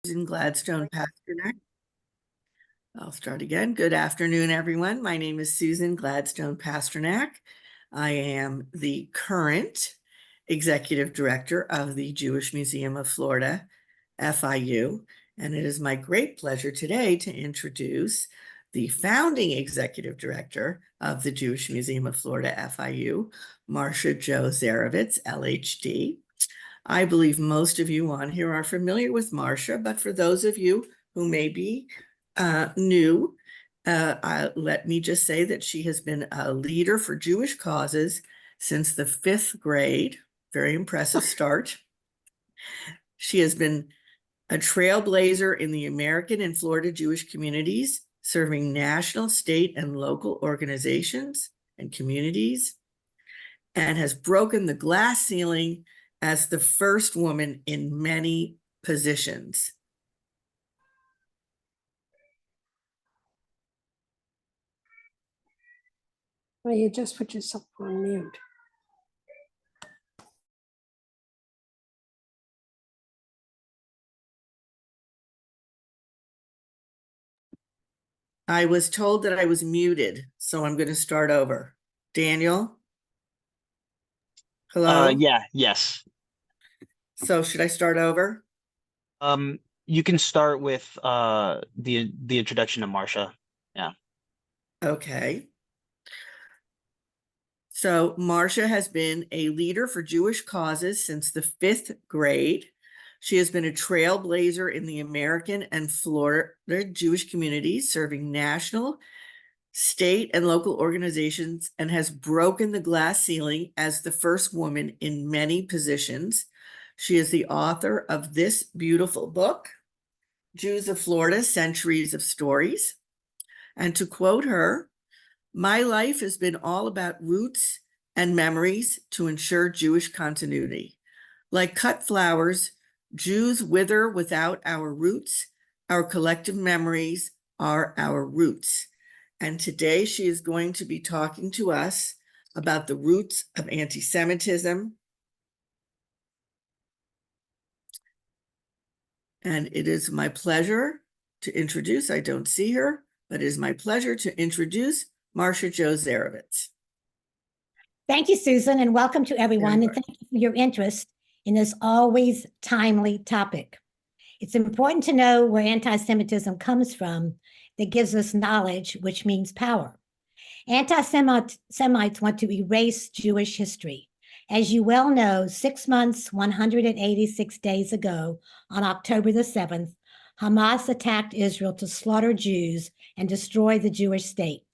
Susan Gladstone Pasternak. I'll start again. Good afternoon, everyone. My name is Susan Gladstone Pasternak. I am the current executive director of the Jewish Museum of Florida, FIU, and it is my great pleasure today to introduce the founding executive director of the Jewish Museum of Florida, FIU, Marcia Jo Zerivitz, LHD. I believe most of you on here are familiar with Marcia, but for those of you who may be new, let me just say that she has been a leader for Jewish causes since the 5th grade. Very impressive start. She has been a trailblazer in the American and Florida Jewish communities, serving national, state, and local organizations and communities, and has broken the glass ceiling as the first woman in many positions. Well, you just put yourself on mute. I was told that I was muted, so I'm going to start over. Daniel? Hello? Yes. So should I start over? You can start with the introduction of Marcia. Yeah. Okay. So Marcia has been a leader for Jewish causes since the 5th grade. She has been a trailblazer in the American and Florida Jewish communities, serving national, state, and local organizations, and has broken the glass ceiling as the first woman in many positions. She is the author of this beautiful book, Jews of Florida, Centuries of Stories. And to quote her, "My life has been all about roots and memories to ensure Jewish continuity. Like cut flowers, Jews wither without our roots. Our collective memories are our roots." And today she is going to be talking to us about the roots of anti-Semitism. And it is my pleasure to introduce, I don't see her, but it is my pleasure to introduce Marcia Jo Zerivitz. Thank you, Susan, and welcome to everyone. And thank you for your interest in this always timely topic. It's important to know where anti-Semitism comes from that gives us knowledge, which means power. Anti-Semites want to erase Jewish history. As you well know, 6 months, 186 days ago, on October the 7th, Hamas attacked Israel to slaughter Jews and destroy the Jewish state.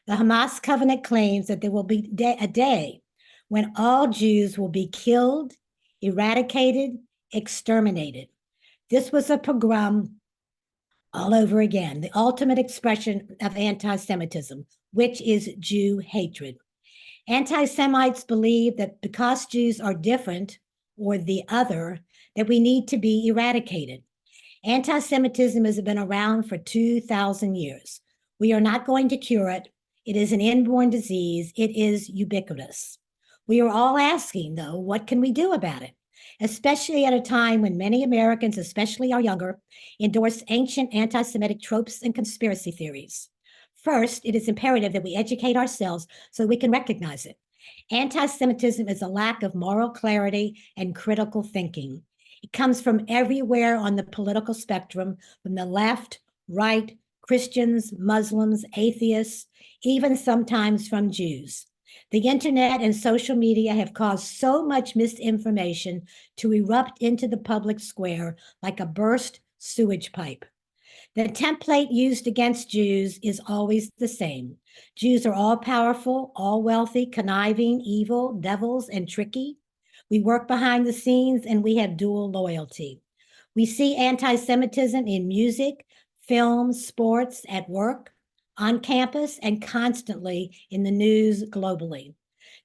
The Hamas covenant claims that there will be a day when all Jews will be killed, eradicated, exterminated. This was a pogrom all over again, the ultimate expression of anti-Semitism, which is Jew hatred. Anti-Semites believe that because Jews are different or the other, that we need to be eradicated. Anti-Semitism has been around for 2,000 years. We are not going to cure it. It is an inborn disease. It is ubiquitous. We are all asking, though, what can we do about it? Especially at a time when many Americans, especially our younger, endorse ancient anti-Semitic tropes and conspiracy theories. First, it is imperative that we educate ourselves so we can recognize it. Anti-Semitism is a lack of moral clarity and critical thinking. It comes from everywhere on the political spectrum, from the left, right, Christians, Muslims, atheists, even sometimes from Jews. The internet and social media have caused so much misinformation to erupt into the public square like a burst sewage pipe. The template used against Jews is always the same. Jews are all powerful, all wealthy, conniving, evil, devils, and tricky. We work behind the scenes and we have dual loyalty. We see anti-Semitism in music, film, sports, at work, on campus, and constantly in the news globally.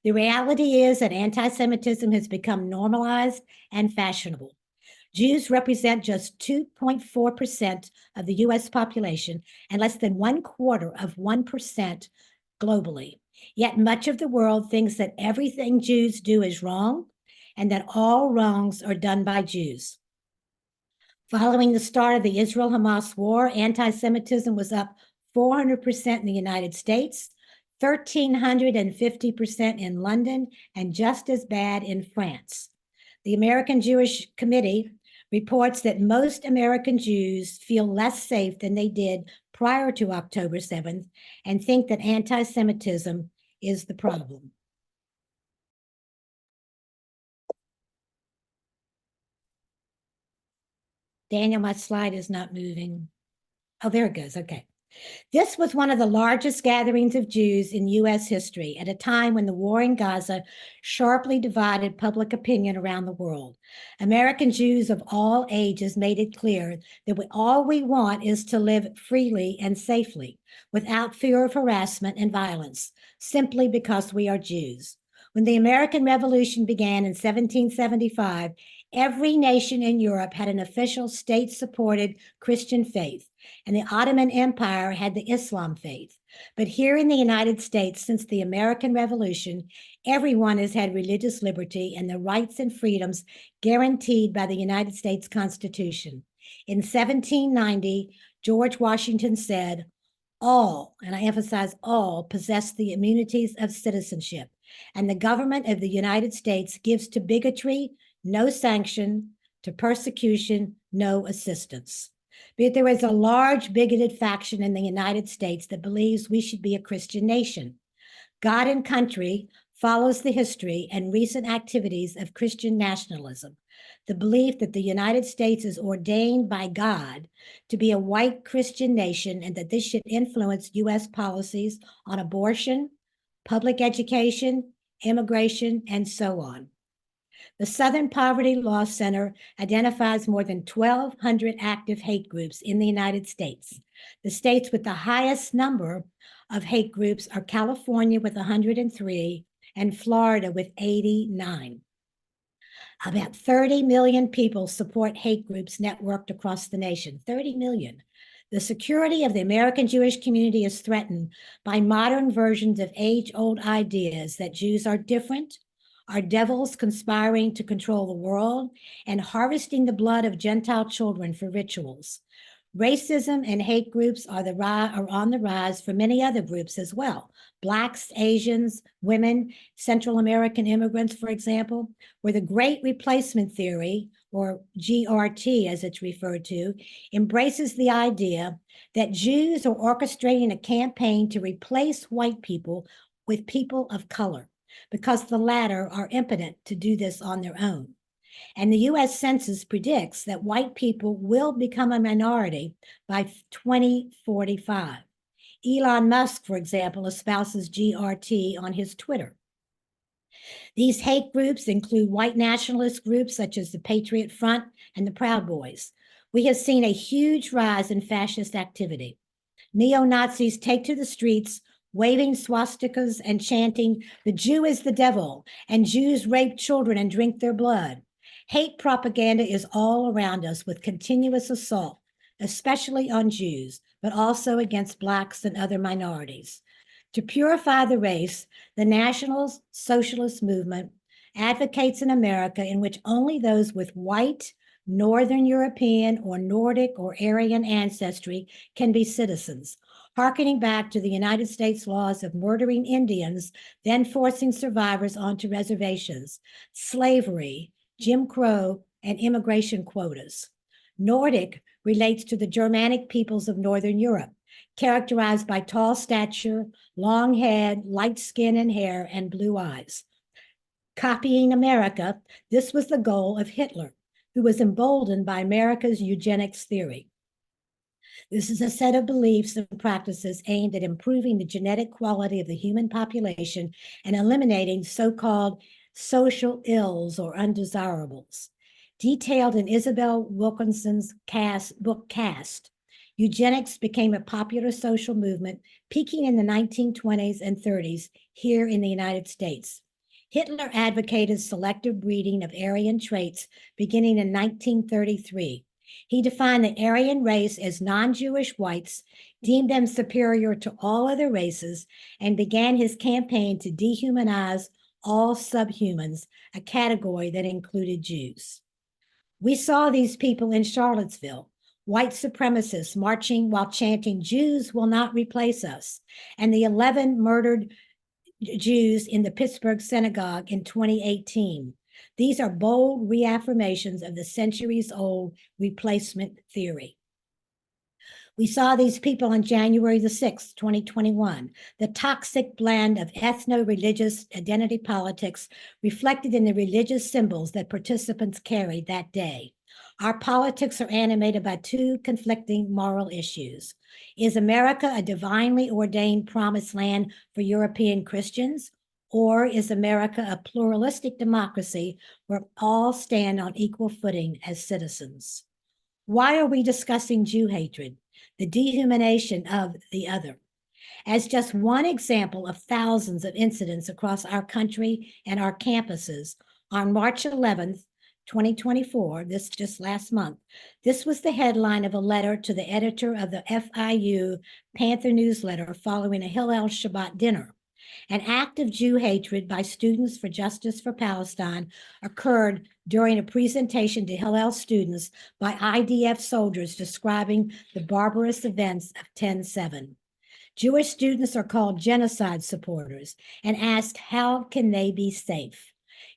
The reality is that anti-Semitism has become normalized and fashionable. Jews represent just 2.4% of the US population and less than 1/4% globally. Yet much of the world thinks that everything Jews do is wrong and that all wrongs are done by Jews. Following the start of the Israel-Hamas war, anti-Semitism was up 400% in the United States, 1,350% in London, and just as bad in France. The American Jewish Committee reports that most American Jews feel less safe than they did prior to October 7th and think that anti-Semitism is the problem. Daniel, my slide is not moving. Oh, there it goes. Okay. This was one of the largest gatherings of Jews in U.S. history at a time when the war in Gaza sharply divided public opinion around the world. American Jews of all ages made it clear that all we want is to live freely and safely, without fear of harassment and violence, simply because we are Jews. When the American Revolution began in 1775, every nation in Europe had an official state-supported Christian faith, and the Ottoman Empire had the Islam faith. But here in the United States, since the American Revolution, everyone has had religious liberty and the rights and freedoms guaranteed by the United States Constitution. In 1790, George Washington said, all, and I emphasize all, possess the immunities of citizenship, and the government of the United States gives to bigotry no sanction, to persecution no assistance. But there is a large bigoted faction in the United States that believes we should be a Christian nation. God and country follows the history and recent activities of Christian nationalism. The belief that the United States is ordained by God to be a white Christian nation and that this should influence U.S. policies on abortion, public education, immigration, and so on. The Southern Poverty Law Center identifies more than 1,200 active hate groups in the United States. The states with the highest number of hate groups are California with 103 and Florida with 89. About 30 million people support hate groups networked across the nation. 30 million. The security of the American Jewish community is threatened by modern versions of age-old ideas that Jews are different, are devils conspiring to control the world, and harvesting the blood of Gentile children for rituals. Racism and hate groups are on the rise for many other groups as well. Blacks, Asians, women, Central American immigrants, for example, where the Great Replacement Theory, or GRT as it's referred to, embraces the idea that Jews are orchestrating a campaign to replace white people with people of color, because the latter are impotent to do this on their own. And the US Census predicts that white people will become a minority by 2045. Elon Musk, for example, espouses GRT on his Twitter. These hate groups include white nationalist groups such as the Patriot Front and the Proud Boys. We have seen a huge rise in fascist activity. Neo-Nazis take to the streets waving swastikas and chanting, "The Jew is the devil," and Jews rape children and drink their blood. Hate propaganda is all around us with continuous assault, especially on Jews, but also against Blacks and other minorities. To purify the race, the National Socialist Movement advocates an America in which only those with white, Northern European, or Nordic or Aryan ancestry can be citizens, harkening back to the United States laws of murdering Indians, then forcing survivors onto reservations, slavery, Jim Crow, and immigration quotas. Nordic relates to the Germanic peoples of Northern Europe, characterized by tall stature, long head, light skin and hair, and blue eyes. Copying America, this was the goal of Hitler, who was emboldened by America's eugenics theory. This is a set of beliefs and practices aimed at improving the genetic quality of the human population and eliminating so-called social ills or undesirables. Detailed in Isabel Wilkinson's book Caste, eugenics became a popular social movement peaking in the 1920s and 30s here in the United States. Hitler advocated selective breeding of Aryan traits beginning in 1933. He defined the Aryan race as non-Jewish whites, deemed them superior to all other races, and began his campaign to dehumanize all subhumans, a category that included Jews. We saw these people in Charlottesville, white supremacists marching while chanting, "Jews will not replace us," and the 11 murdered Jews in the Pittsburgh synagogue in 2018. These are bold reaffirmations of the centuries-old replacement theory. We saw these people on January the 6th, 2021, the toxic blend of ethno-religious identity politics reflected in the religious symbols that participants carried that day. Our politics are animated by two conflicting moral issues. Is America a divinely ordained promised land for European Christians? Or is America a pluralistic democracy where all stand on equal footing as citizens? Why are we discussing Jew hatred, the dehumanization of the other? As just one example of thousands of incidents across our country and our campuses, on March 11th, 2024, this just last month, this was the headline of a letter to the editor of the FIU Panther newsletter following a Hillel Shabbat dinner. An act of Jew hatred by Students for Justice for Palestine occurred during a presentation to Hillel students by IDF soldiers describing the barbarous events of 10/7. Jewish students are called genocide supporters and ask, how can they be safe?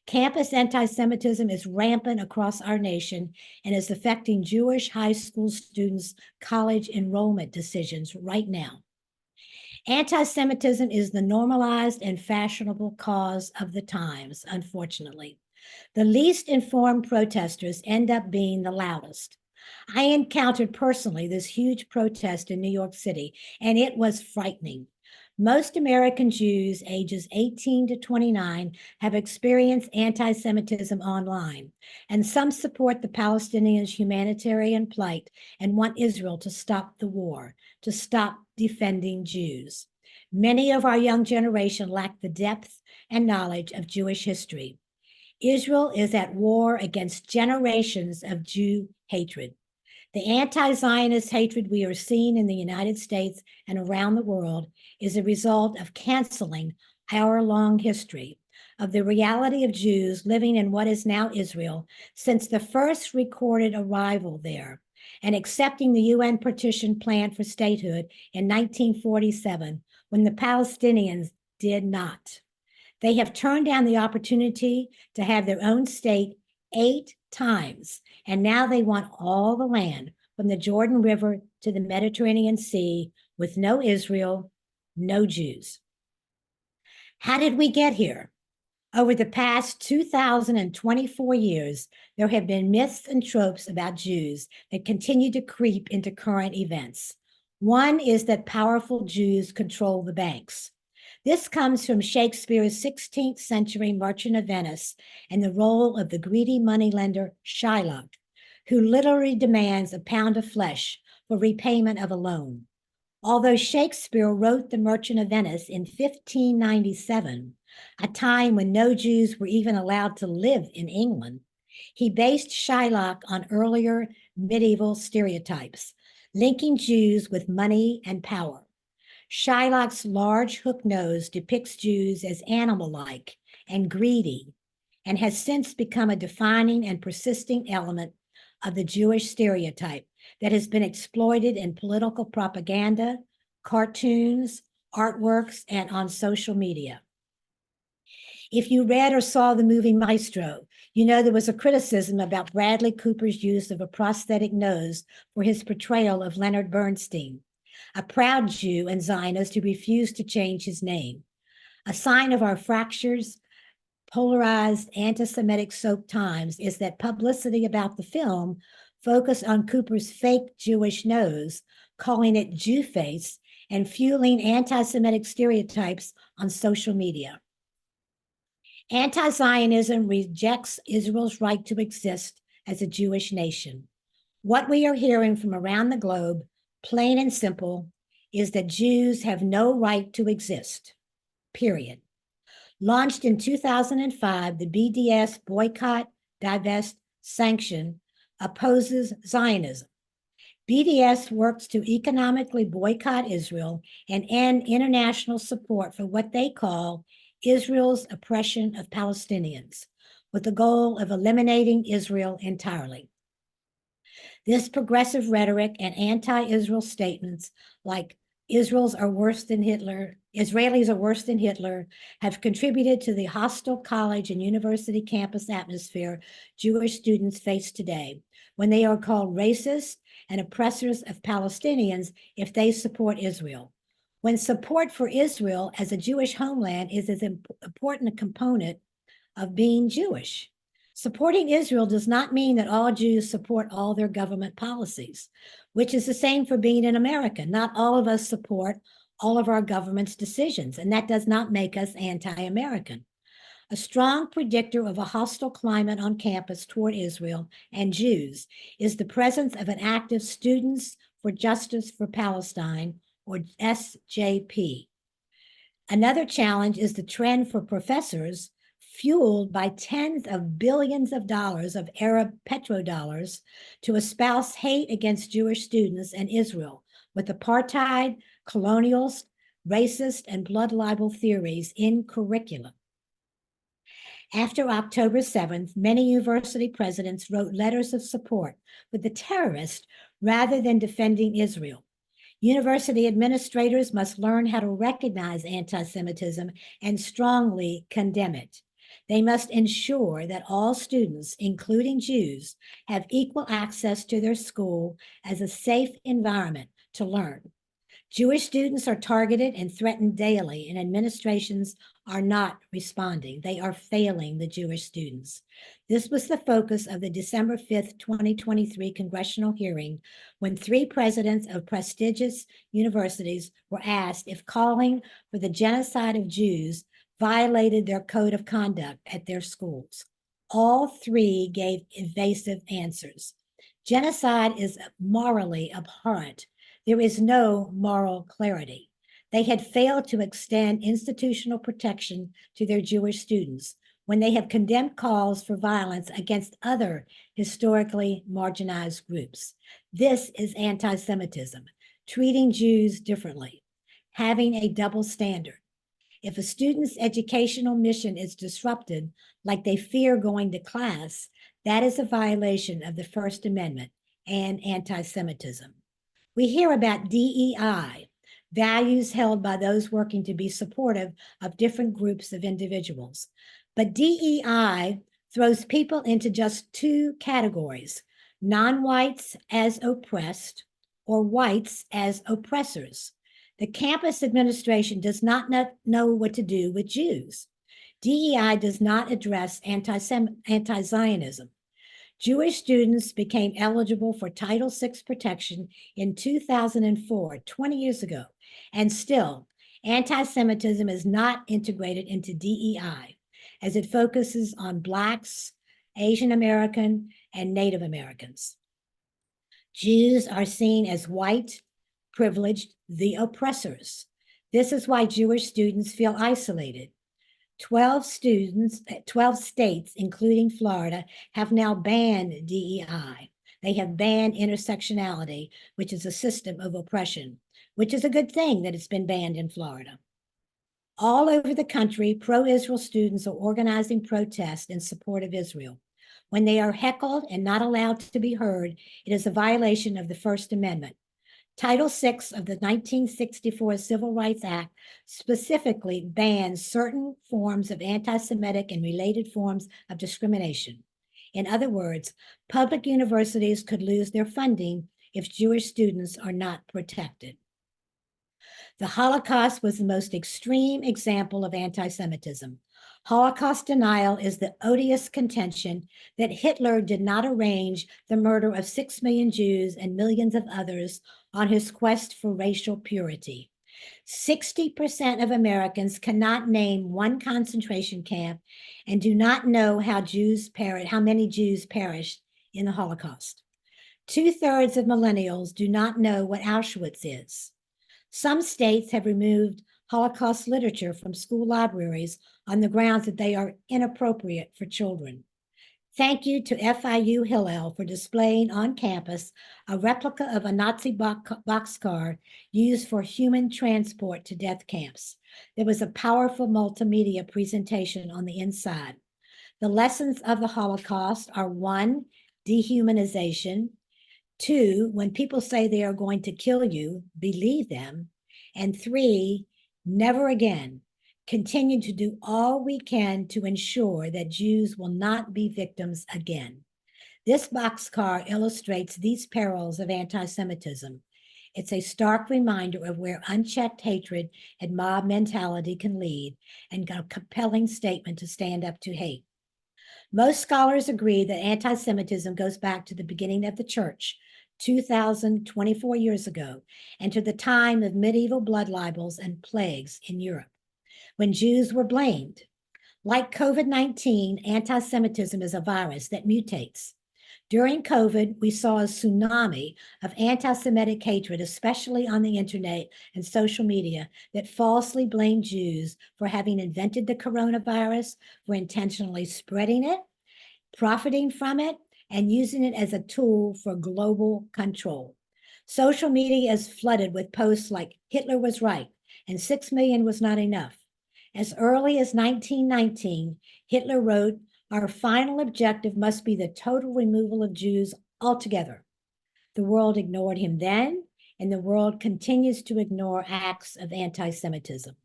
Campus anti-Semitism is rampant across our nation and is affecting Jewish high school students' college enrollment decisions right now. Anti-Semitism is the normalized and fashionable cause of the times, unfortunately. The least informed protesters end up being the loudest. I encountered personally this huge protest in New York City, and it was frightening. Most American Jews ages 18 to 29 have experienced anti-Semitism online, and some support the Palestinians' humanitarian plight and want Israel to stop the war, to stop defending Jews. Many of our young generation lack the depth and knowledge of Jewish history. Israel is at war against generations of Jew hatred. The anti-Zionist hatred we are seeing in the United States and around the world is a result of canceling our long history of the reality of Jews living in what is now Israel since the first recorded arrival there, and accepting the UN partition plan for statehood in 1947 when the Palestinians did not. They have turned down the opportunity to have their own state 8 times, and now they want all the land from the Jordan River to the Mediterranean Sea with no Israel, no Jews. How did we get here? Over the past 2,024 years, there have been myths and tropes about Jews that continue to creep into current events. One is that powerful Jews control the banks. This comes from Shakespeare's 16th century Merchant of Venice and the role of the greedy moneylender Shylock, who literally demands a pound of flesh for repayment of a loan. Although Shakespeare wrote The Merchant of Venice in 1597, a time when no Jews were even allowed to live in England, he based Shylock on earlier medieval stereotypes, linking Jews with money and power. Shylock's large hook nose depicts Jews as animal-like and greedy, and has since become a defining and persisting element of the Jewish stereotype that has been exploited in political propaganda, cartoons, artworks, and on social media. If you read or saw the movie Maestro, you know there was a criticism about Bradley Cooper's use of a prosthetic nose for his portrayal of Leonard Bernstein, a proud Jew and Zionist who refused to change his name. A sign of our fractures, polarized anti-Semitic soap times is that publicity about the film focused on Cooper's fake Jewish nose, calling it Jew face, and fueling anti-Semitic stereotypes on social media. Anti-Zionism rejects Israel's right to exist as a Jewish nation. What we are hearing from around the globe, plain and simple, is that Jews have no right to exist, period. Launched in 2005, the BDS Boycott, Divest, Sanction opposes Zionism. BDS works to economically boycott Israel and end international support for what they call Israel's oppression of Palestinians, with the goal of eliminating Israel entirely. This progressive rhetoric and anti-Israel statements like Israelis are worse than Hitler have contributed to the hostile college and university campus atmosphere Jewish students face today, when they are called racist and oppressors of Palestinians if they support Israel. When support for Israel as a Jewish homeland is as important a component of being Jewish. Supporting Israel does not mean that all Jews support all their government policies, which is the same for being in America. Not all of us support all of our government's decisions, and that does not make us anti-American. A strong predictor of a hostile climate on campus toward Israel and Jews is the presence of an active Students for Justice for Palestine, or SJP. Another challenge is the trend for professors, fueled by tens of billions of dollars of Arab petrodollars, to espouse hate against Jewish students and Israel with apartheid, colonialist, racist, and blood libel theories in curricula. After October 7th, many university presidents wrote letters of support for the terrorists rather than defending Israel. University administrators must learn how to recognize anti-Semitism and strongly condemn it. They must ensure that all students, including Jews, have equal access to their school as a safe environment to learn. Jewish students are targeted and threatened daily, and administrations are not responding. They are failing the Jewish students. This was the focus of the December 5th, 2023 congressional hearing, when 3 presidents of prestigious universities were asked if calling for the genocide of Jews violated their code of conduct at their schools. All 3 gave evasive answers. Genocide is morally abhorrent. There is no moral clarity. They had failed to extend institutional protection to their Jewish students when they have condemned calls for violence against other historically marginalized groups. This is anti-Semitism, treating Jews differently, having a double standard. If a student's educational mission is disrupted, like they fear going to class, that is a violation of the First Amendment and anti-Semitism. We hear about DEI, values held by those working to be supportive of different groups of individuals. But DEI throws people into just 2 categories: non-whites as oppressed or whites as oppressors. The campus administration does not know what to do with Jews. DEI does not address anti-Zionism. Jewish students became eligible for Title VI protection in 2004, 20 years ago, and still, anti-Semitism is not integrated into DEI, as it focuses on Blacks, Asian American, and Native Americans. Jews are seen as white, privileged, the oppressors. This is why Jewish students feel isolated. 12 states, including Florida, have now banned DEI. They have banned intersectionality, which is a system of oppression, which is a good thing that it's been banned in Florida. All over the country, pro-Israel students are organizing protests in support of Israel. When they are heckled and not allowed to be heard, it is a violation of the First Amendment. Title VI of the 1964 Civil Rights Act specifically bans certain forms of anti-Semitic and related forms of discrimination. In other words, public universities could lose their funding if Jewish students are not protected. The Holocaust was the most extreme example of anti-Semitism. Holocaust denial is the odious contention that Hitler did not arrange the murder of 6 million Jews and millions of others on his quest for racial purity. 60% of Americans cannot name one concentration camp and do not know how many Jews perished in the Holocaust. 2/3 of millennials do not know what Auschwitz is. Some states have removed Holocaust literature from school libraries on the grounds that they are inappropriate for children. Thank you to FIU Hillel for displaying on campus a replica of a Nazi boxcar used for human transport to death camps. There was a powerful multimedia presentation on the inside. The lessons of the Holocaust are: 1, dehumanization; 2, when people say they are going to kill you, believe them; and 3, never again. Continue to do all we can to ensure that Jews will not be victims again. This boxcar illustrates these perils of anti-Semitism. It's a stark reminder of where unchecked hatred and mob mentality can lead, and a compelling statement to stand up to hate. Most scholars agree that anti-Semitism goes back to the beginning of the church, 2,024 years ago, and to the time of medieval blood libels and plagues in Europe, when Jews were blamed. Like COVID-19, anti-Semitism is a virus that mutates. During COVID, we saw a tsunami of anti-Semitic hatred, especially on the internet and social media, that falsely blamed Jews for having invented the coronavirus, for intentionally spreading it, profiting from it, and using it as a tool for global control. Social media is flooded with posts like "Hitler was right" and "6 million was not enough." As early as 1919, Hitler wrote, "Our final objective must be the total removal of Jews altogether." The world ignored him then, and the world continues to ignore acts of anti-Semitism.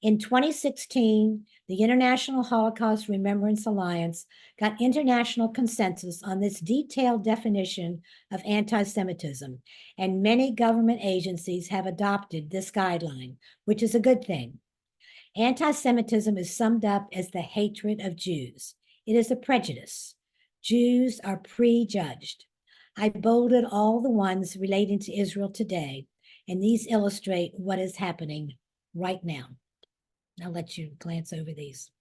In 2016, the International Holocaust Remembrance Alliance got international consensus on this detailed definition of anti-Semitism, and many government agencies have adopted this guideline, which is a good thing. Anti-Semitism is summed up as the hatred of Jews. It is a prejudice. Jews are prejudged. I bolded all the ones relating to Israel today, and these illustrate what is happening right now. I'll let you glance over these.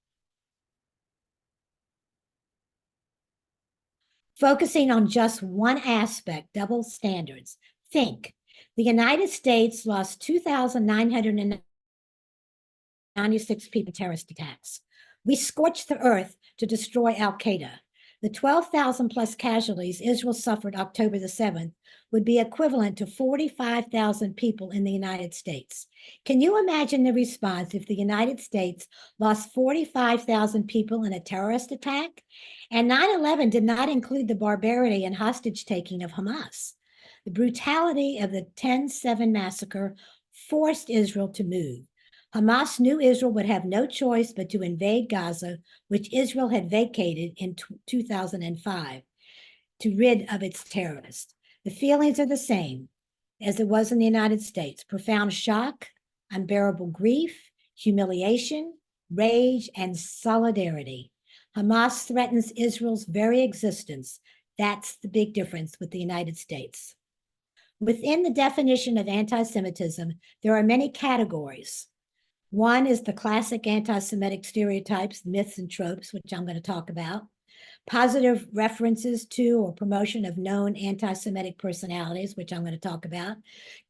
Focusing on just one aspect, double standards. Think, the United States lost 2,996 people in terrorist attacks. We scorched the earth to destroy Al-Qaeda. The 12,000 plus casualties Israel suffered October the 7th would be equivalent to 45,000 people in the United States. Can you imagine the response if the United States lost 45,000 people in a terrorist attack? And 9/11 did not include the barbarity and hostage-taking of Hamas. The brutality of the 10/7 massacre forced Israel to move. Hamas knew Israel would have no choice but to invade Gaza, which Israel had vacated in 2005, to rid of its terrorists. The feelings are the same as it was in the United States: profound shock, unbearable grief, humiliation, rage, and solidarity. Hamas threatens Israel's very existence. That's the big difference with the United States. Within the definition of anti-Semitism, there are many categories. One is the classic anti-Semitic stereotypes, myths, and tropes, which I'm going to talk about. Positive references to or promotion of known anti-Semitic personalities, which I'm going to talk about.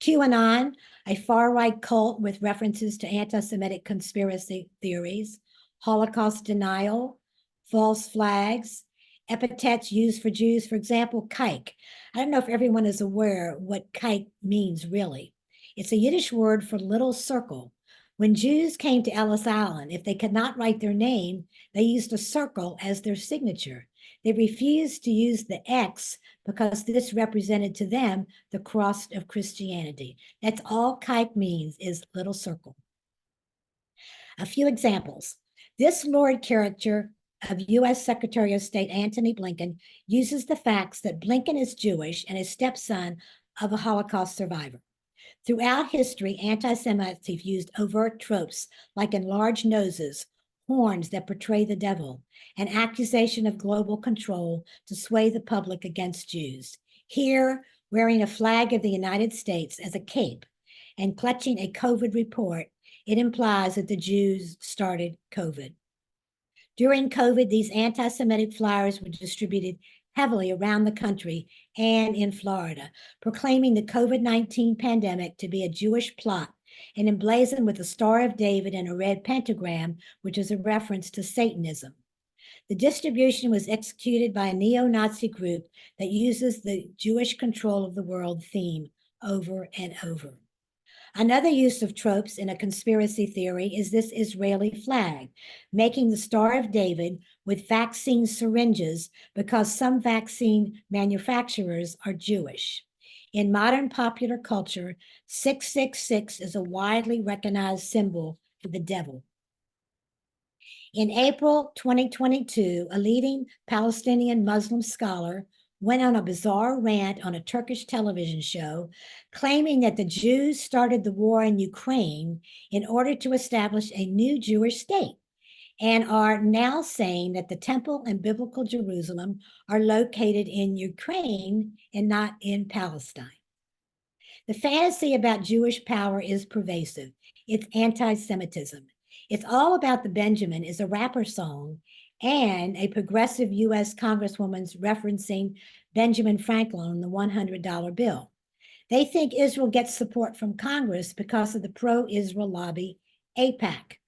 QAnon, a far-right cult with references to anti-Semitic conspiracy theories. Holocaust denial, false flags, epithets used for Jews, for example, kike. I don't know if everyone is aware what kike means really. It's a Yiddish word for little circle. When Jews came to Ellis Island, if they could not write their name, they used a circle as their signature. They refused to use the X because this represented to them the cross of Christianity. That's all kike means, is little circle. A few examples. This lurid caricature of U.S. Secretary of State Antony Blinken uses the facts that Blinken is Jewish and a stepson of a Holocaust survivor. Throughout history, anti-Semites have used overt tropes like enlarged noses, horns that portray the devil, and accusation of global control to sway the public against Jews. Here, wearing a flag of the United States as a cape and clutching a COVID report, it implies that the Jews started COVID. During COVID, these anti-Semitic flyers were distributed heavily around the country and in Florida, proclaiming the COVID-19 pandemic to be a Jewish plot and emblazoned with the Star of David and a red pentagram, which is a reference to Satanism. The distribution was executed by a neo-Nazi group that uses the Jewish control of the world theme over and over. Another use of tropes in a conspiracy theory is this Israeli flag, making the Star of David with vaccine syringes because some vaccine manufacturers are Jewish. In modern popular culture, 666 is a widely recognized symbol for the devil. In April 2022, a leading Palestinian Muslim scholar went on a bizarre rant on a Turkish television show, claiming that the Jews started the war in Ukraine in order to establish a new Jewish state, and are now saying that the temple and biblical Jerusalem are located in Ukraine and not in Palestine. The fantasy about Jewish power is pervasive. It's anti-Semitism. It's All About the Benjamin is a rapper song and a progressive U.S. Congresswoman's referencing Benjamin Franklin on the $100 bill. They think Israel gets support from Congress because of the pro-Israel lobby, AIPAC.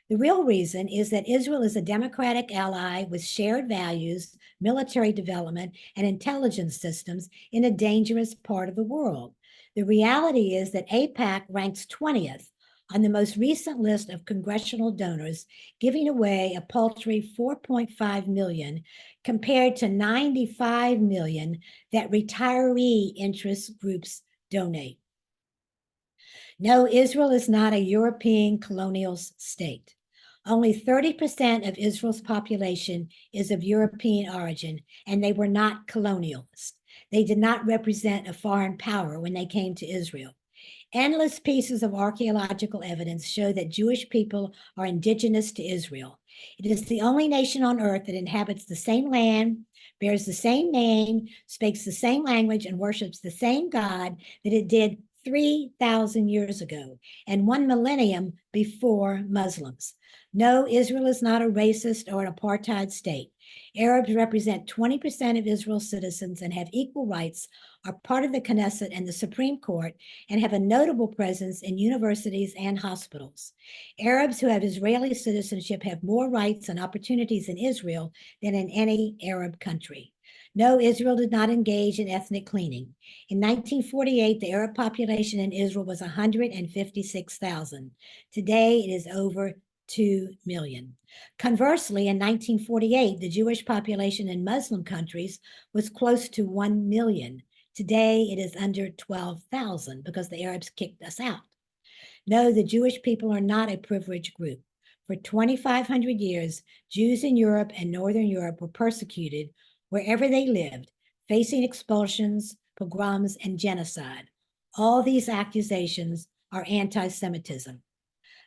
The real reason is that Israel is a democratic ally with shared values, military development, and intelligence systems in a dangerous part of the world. The reality is that AIPAC ranks 20th on the most recent list of congressional donors, giving away a paltry $4.5 million compared to $95 million that retiree interest groups donate. No, Israel is not a European colonial state. Only 30% of Israel's population is of European origin, and they were not colonialists. They did not represent a foreign power when they came to Israel. Endless pieces of archaeological evidence show that Jewish people are indigenous to Israel. It is the only nation on earth that inhabits the same land, bears the same name, speaks the same language, and worships the same God that it did 3,000 years ago and 1 millennium before Muslims. No, Israel is not a racist or an apartheid state. Arabs represent 20% of Israel's citizens and have equal rights, are part of the Knesset and the Supreme Court, and have a notable presence in universities and hospitals. Arabs who have Israeli citizenship have more rights and opportunities in Israel than in any Arab country. No, Israel did not engage in ethnic cleaning. In 1948, the Arab population in Israel was 156,000. Today, it is over 2 million. Conversely, in 1948, the Jewish population in Muslim countries was close to 1 million. Today, it is under 12,000 because the Arabs kicked us out. No, the Jewish people are not a privileged group. For 2,500 years, Jews in Europe and Northern Europe were persecuted wherever they lived, facing expulsions, pogroms, and genocide. All these accusations are anti-Semitism.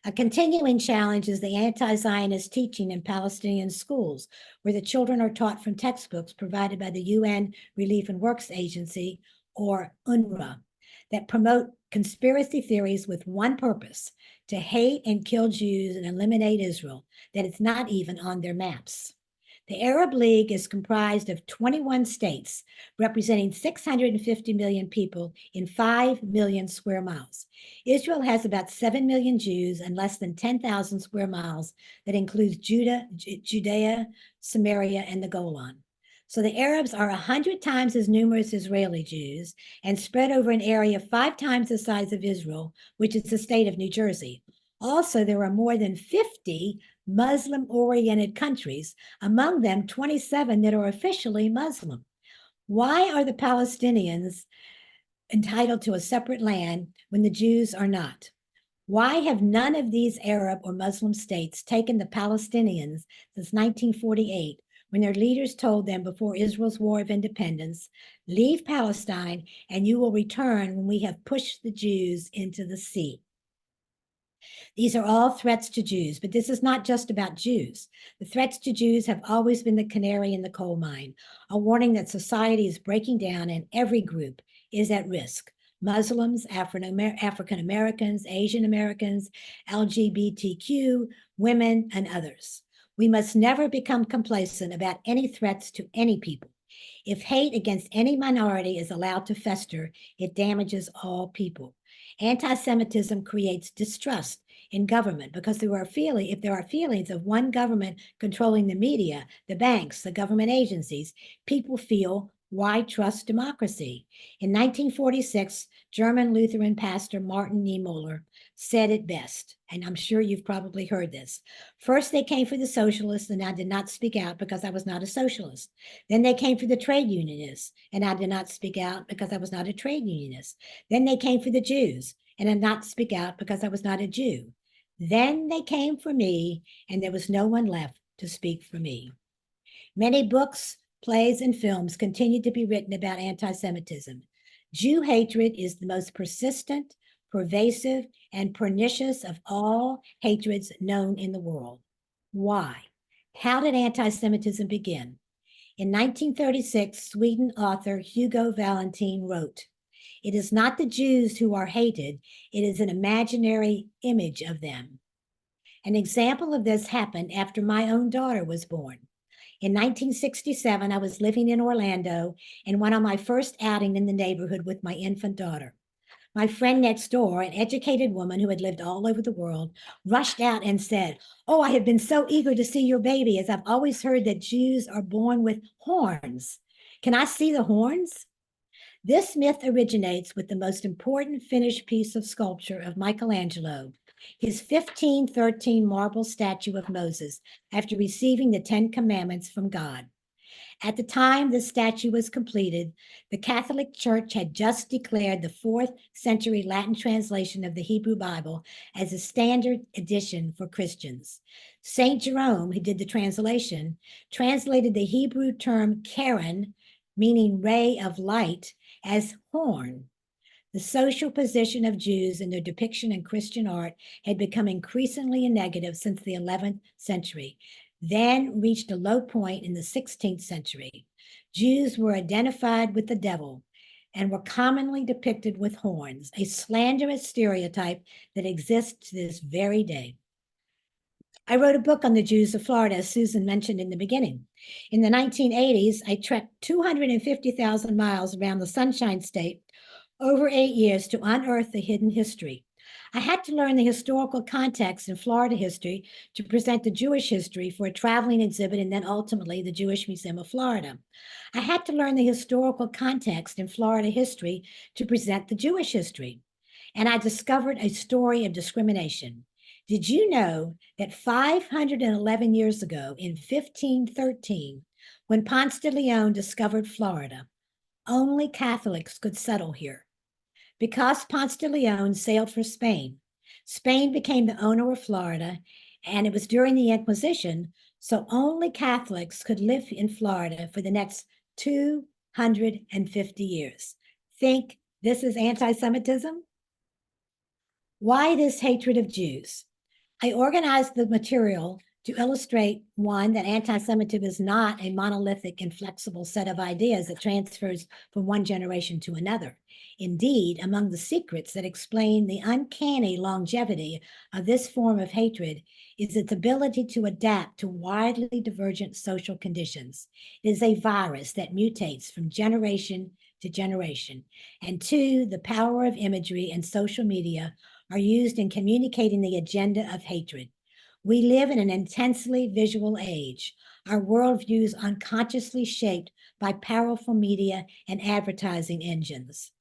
A continuing challenge is the anti-Zionist teaching in Palestinian schools, where the children are taught from textbooks provided by the UN Relief and Works Agency, or UNRWA, that promote conspiracy theories with one purpose: to hate and kill Jews and eliminate Israel, that it's not even on their maps. The Arab League is comprised of 21 states, representing 650 million people in 5 million square miles. Israel has about 7 million Jews and less than 10,000 square miles that includes Judea, Samaria, and the Golan. So the Arabs are 100 times as numerous as Israeli Jews and spread over an area 5 times the size of Israel, which is the state of New Jersey. Also, there are more than 50 Muslim-oriented countries, among them 27 that are officially Muslim. Why are the Palestinians entitled to a separate land when the Jews are not? Why have none of these Arab or Muslim states taken the Palestinians since 1948, when their leaders told them before Israel's War of Independence, leave Palestine and you will return when we have pushed the Jews into the sea? These are all threats to Jews, but this is not just about Jews. The threats to Jews have always been the canary in the coal mine, a warning that society is breaking down and every group is at risk. Muslims, African Americans, Asian Americans, LGBTQ, women, and others. We must never become complacent about any threats to any people. If hate against any minority is allowed to fester, it damages all people. Anti-Semitism creates distrust in government because if there are feelings of one government controlling the media, the banks, the government agencies, people feel Why trust democracy? In 1946, German Lutheran pastor Martin Niemöller said it best, and I'm sure you've probably heard this. First, they came for the socialists, and I did not speak out because I was not a socialist. Then they came for the trade unionists, and I did not speak out because I was not a trade unionist. Then they came for the Jews, and I did not speak out because I was not a Jew. Then they came for me, and there was no one left to speak for me. Many books, plays, and films continue to be written about anti-Semitism. Jew hatred is the most persistent, pervasive, and pernicious of all hatreds known in the world. Why? How did anti-Semitism begin? In 1936, Sweden author Hugo Valentin wrote, "It is not the Jews who are hated, it is an imaginary image of them." An example of this happened after my own daughter was born. In 1967, I was living in Orlando and went on my first outing in the neighborhood with my infant daughter. My friend next door, an educated woman who had lived all over the world, rushed out and said, "Oh, I have been so eager to see your baby, as I've always heard that Jews are born with horns. Can I see the horns?" This myth originates with the most important finished piece of sculpture of Michelangelo, his 1513 marble statue of Moses, after receiving the Ten Commandments from God. At the time the statue was completed, the Catholic Church had just declared the 4th century Latin translation of the Hebrew Bible as a standard edition for Christians. St. Jerome, who did the translation, translated the Hebrew term keren, meaning ray of light, as horn. The social position of Jews in their depiction in Christian art had become increasingly negative since the 11th century, then reached a low point in the 16th century. Jews were identified with the devil and were commonly depicted with horns, a slanderous stereotype that exists to this very day. I wrote a book on the Jews of Florida, as Susan mentioned in the beginning. In the 1980s, I trekked 250,000 miles around the Sunshine State over 8 years to unearth the hidden history. I had to learn the historical context in Florida history to present the Jewish history for a traveling exhibit and then ultimately the Jewish Museum of Florida. I had to learn the historical context in Florida history to present the Jewish history. And I discovered a story of discrimination. Did you know that 511 years ago, in 1513, when Ponce de Leon discovered Florida, only Catholics could settle here? Because Ponce de Leon sailed for Spain, Spain became the owner of Florida, and it was during the Inquisition, so only Catholics could live in Florida for the next 250 years. Think this is anti-Semitism? Why this hatred of Jews? I organized the material to illustrate, one, that anti-Semitism is not a monolithic, inflexible set of ideas that transfers from one generation to another. Indeed, among the secrets that explain the uncanny longevity of this form of hatred is its ability to adapt to widely divergent social conditions. It is a virus that mutates from generation to generation. And two, the power of imagery and social media are used in communicating the agenda of hatred. We live in an intensely visual age. Our worldview is unconsciously shaped by powerful media and advertising engines.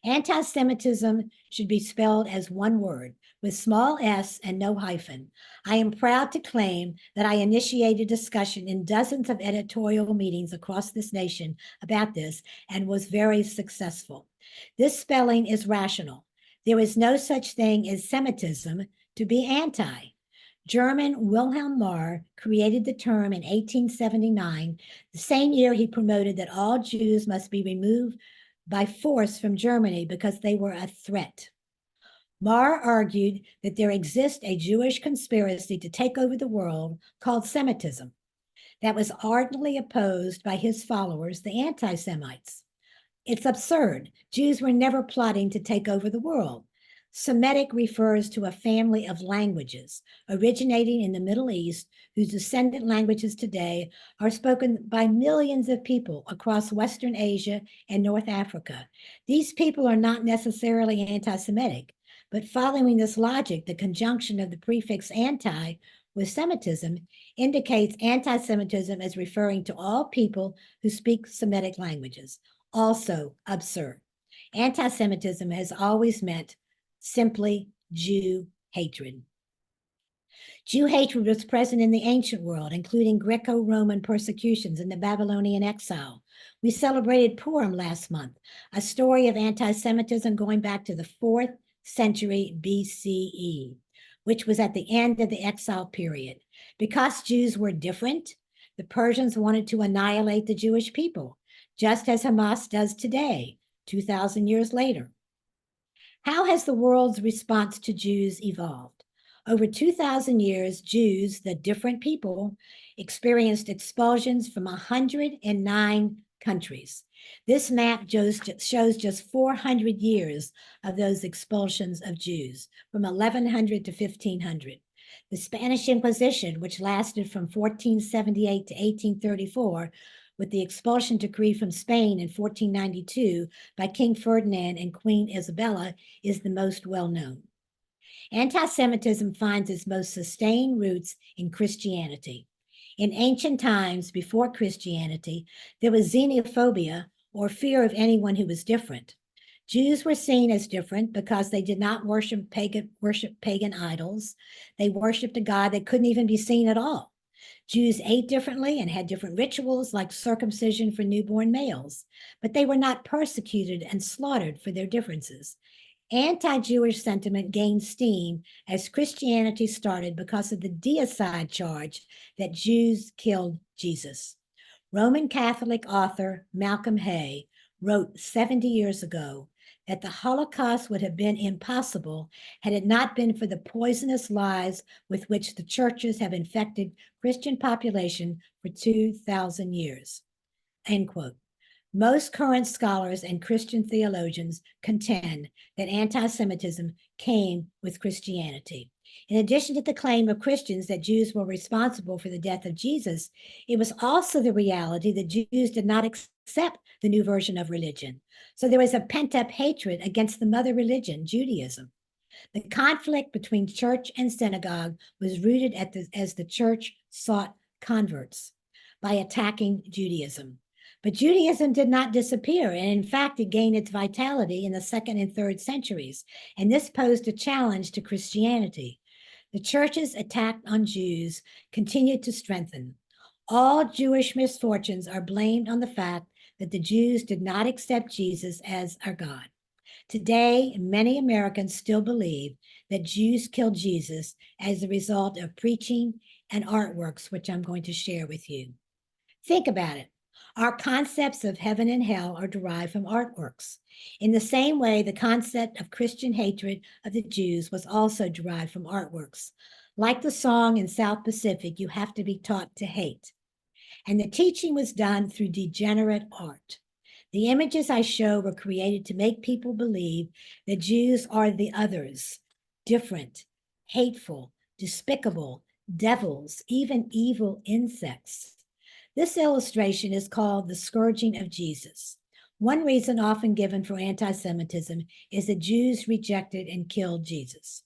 Anti-Semitism should be spelled as one word, with small s and no hyphen. I am proud to claim that I initiated discussion in dozens of editorial meetings across this nation about this and was very successful. This spelling is rational. There is no such thing as Semitism to be anti. German Wilhelm Marr created the term in 1879, the same year he promoted that all Jews must be removed by force from Germany because they were a threat. Marr argued that there exists a Jewish conspiracy to take over the world called Semitism that was ardently opposed by his followers, the anti-Semites. It's absurd. Jews were never plotting to take over the world. Semitic refers to a family of languages originating in the Middle East, whose descendant languages today are spoken by millions of people across Western Asia and North Africa. These people are not necessarily anti-Semitic, but following this logic, the conjunction of the prefix anti with Semitism indicates anti-Semitism as referring to all people who speak Semitic languages. Also absurd. Anti-Semitism has always meant simply Jew hatred. Jew hatred was present in the ancient world, including Greco-Roman persecutions and the Babylonian exile. We celebrated Purim last month, a story of anti-Semitism going back to the 4th century BCE, which was at the end of the exile period. Because Jews were different, the Persians wanted to annihilate the Jewish people, just as Hamas does today, 2,000 years later. How has the world's response to Jews evolved? Over 2,000 years, Jews, the different people, experienced expulsions from 109 countries. This map shows just 400 years of those expulsions of Jews, from 1100 to 1500. The Spanish Inquisition, which lasted from 1478 to 1834, with the expulsion decree from Spain in 1492 by King Ferdinand and Queen Isabella, is the most well-known. Anti-Semitism finds its most sustained roots in Christianity. In ancient times, before Christianity, there was xenophobia, or fear of anyone who was different. Jews were seen as different because they did not worship pagan idols. They worshiped a God that couldn't even be seen at all. Jews ate differently and had different rituals like circumcision for newborn males, but they were not persecuted and slaughtered for their differences. Anti-Jewish sentiment gained steam as Christianity started because of the deicide charge that Jews killed Jesus. Roman Catholic author Malcolm Hay wrote 70 years ago that the Holocaust would have been impossible had it not been for the poisonous lies with which the churches have infected Christian population for 2,000 years. End quote. Most current scholars and Christian theologians contend that anti-Semitism came with Christianity. In addition to the claim of Christians that Jews were responsible for the death of Jesus, it was also the reality that Jews did not accept the new version of religion. So there was a pent-up hatred against the mother religion, Judaism. The conflict between church and synagogue was rooted as the church sought converts by attacking Judaism. But Judaism did not disappear, and in fact, it gained its vitality in the 2nd and 3rd centuries, and this posed a challenge to Christianity. The church's attack on Jews continued to strengthen. All Jewish misfortunes are blamed on the fact that the Jews did not accept Jesus as our God. Today, many Americans still believe that Jews killed Jesus as a result of preaching and artworks, which I'm going to share with you. Think about it. Our concepts of heaven and hell are derived from artworks. In the same way, the concept of Christian hatred of the Jews was also derived from artworks. Like the song in South Pacific, you have to be taught to hate. And the teaching was done through degenerate art. The images I show were created to make people believe that Jews are the others, different, hateful, despicable, devils, even evil insects. This illustration is called the scourging of Jesus. One reason often given for anti-Semitism is that Jews rejected and killed Jesus.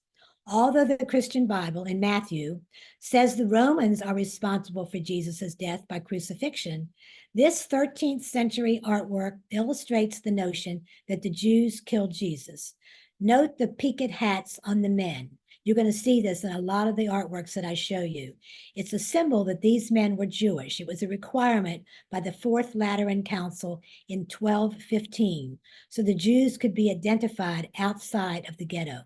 Although the Christian Bible in Matthew says the Romans are responsible for Jesus' death by crucifixion, this 13th century artwork illustrates the notion that the Jews killed Jesus. Note the peaked hats on the men. You're going to see this in a lot of the artworks that I show you. It's a symbol that these men were Jewish. It was a requirement by the Fourth Lateran Council in 1215, so the Jews could be identified outside of the ghetto.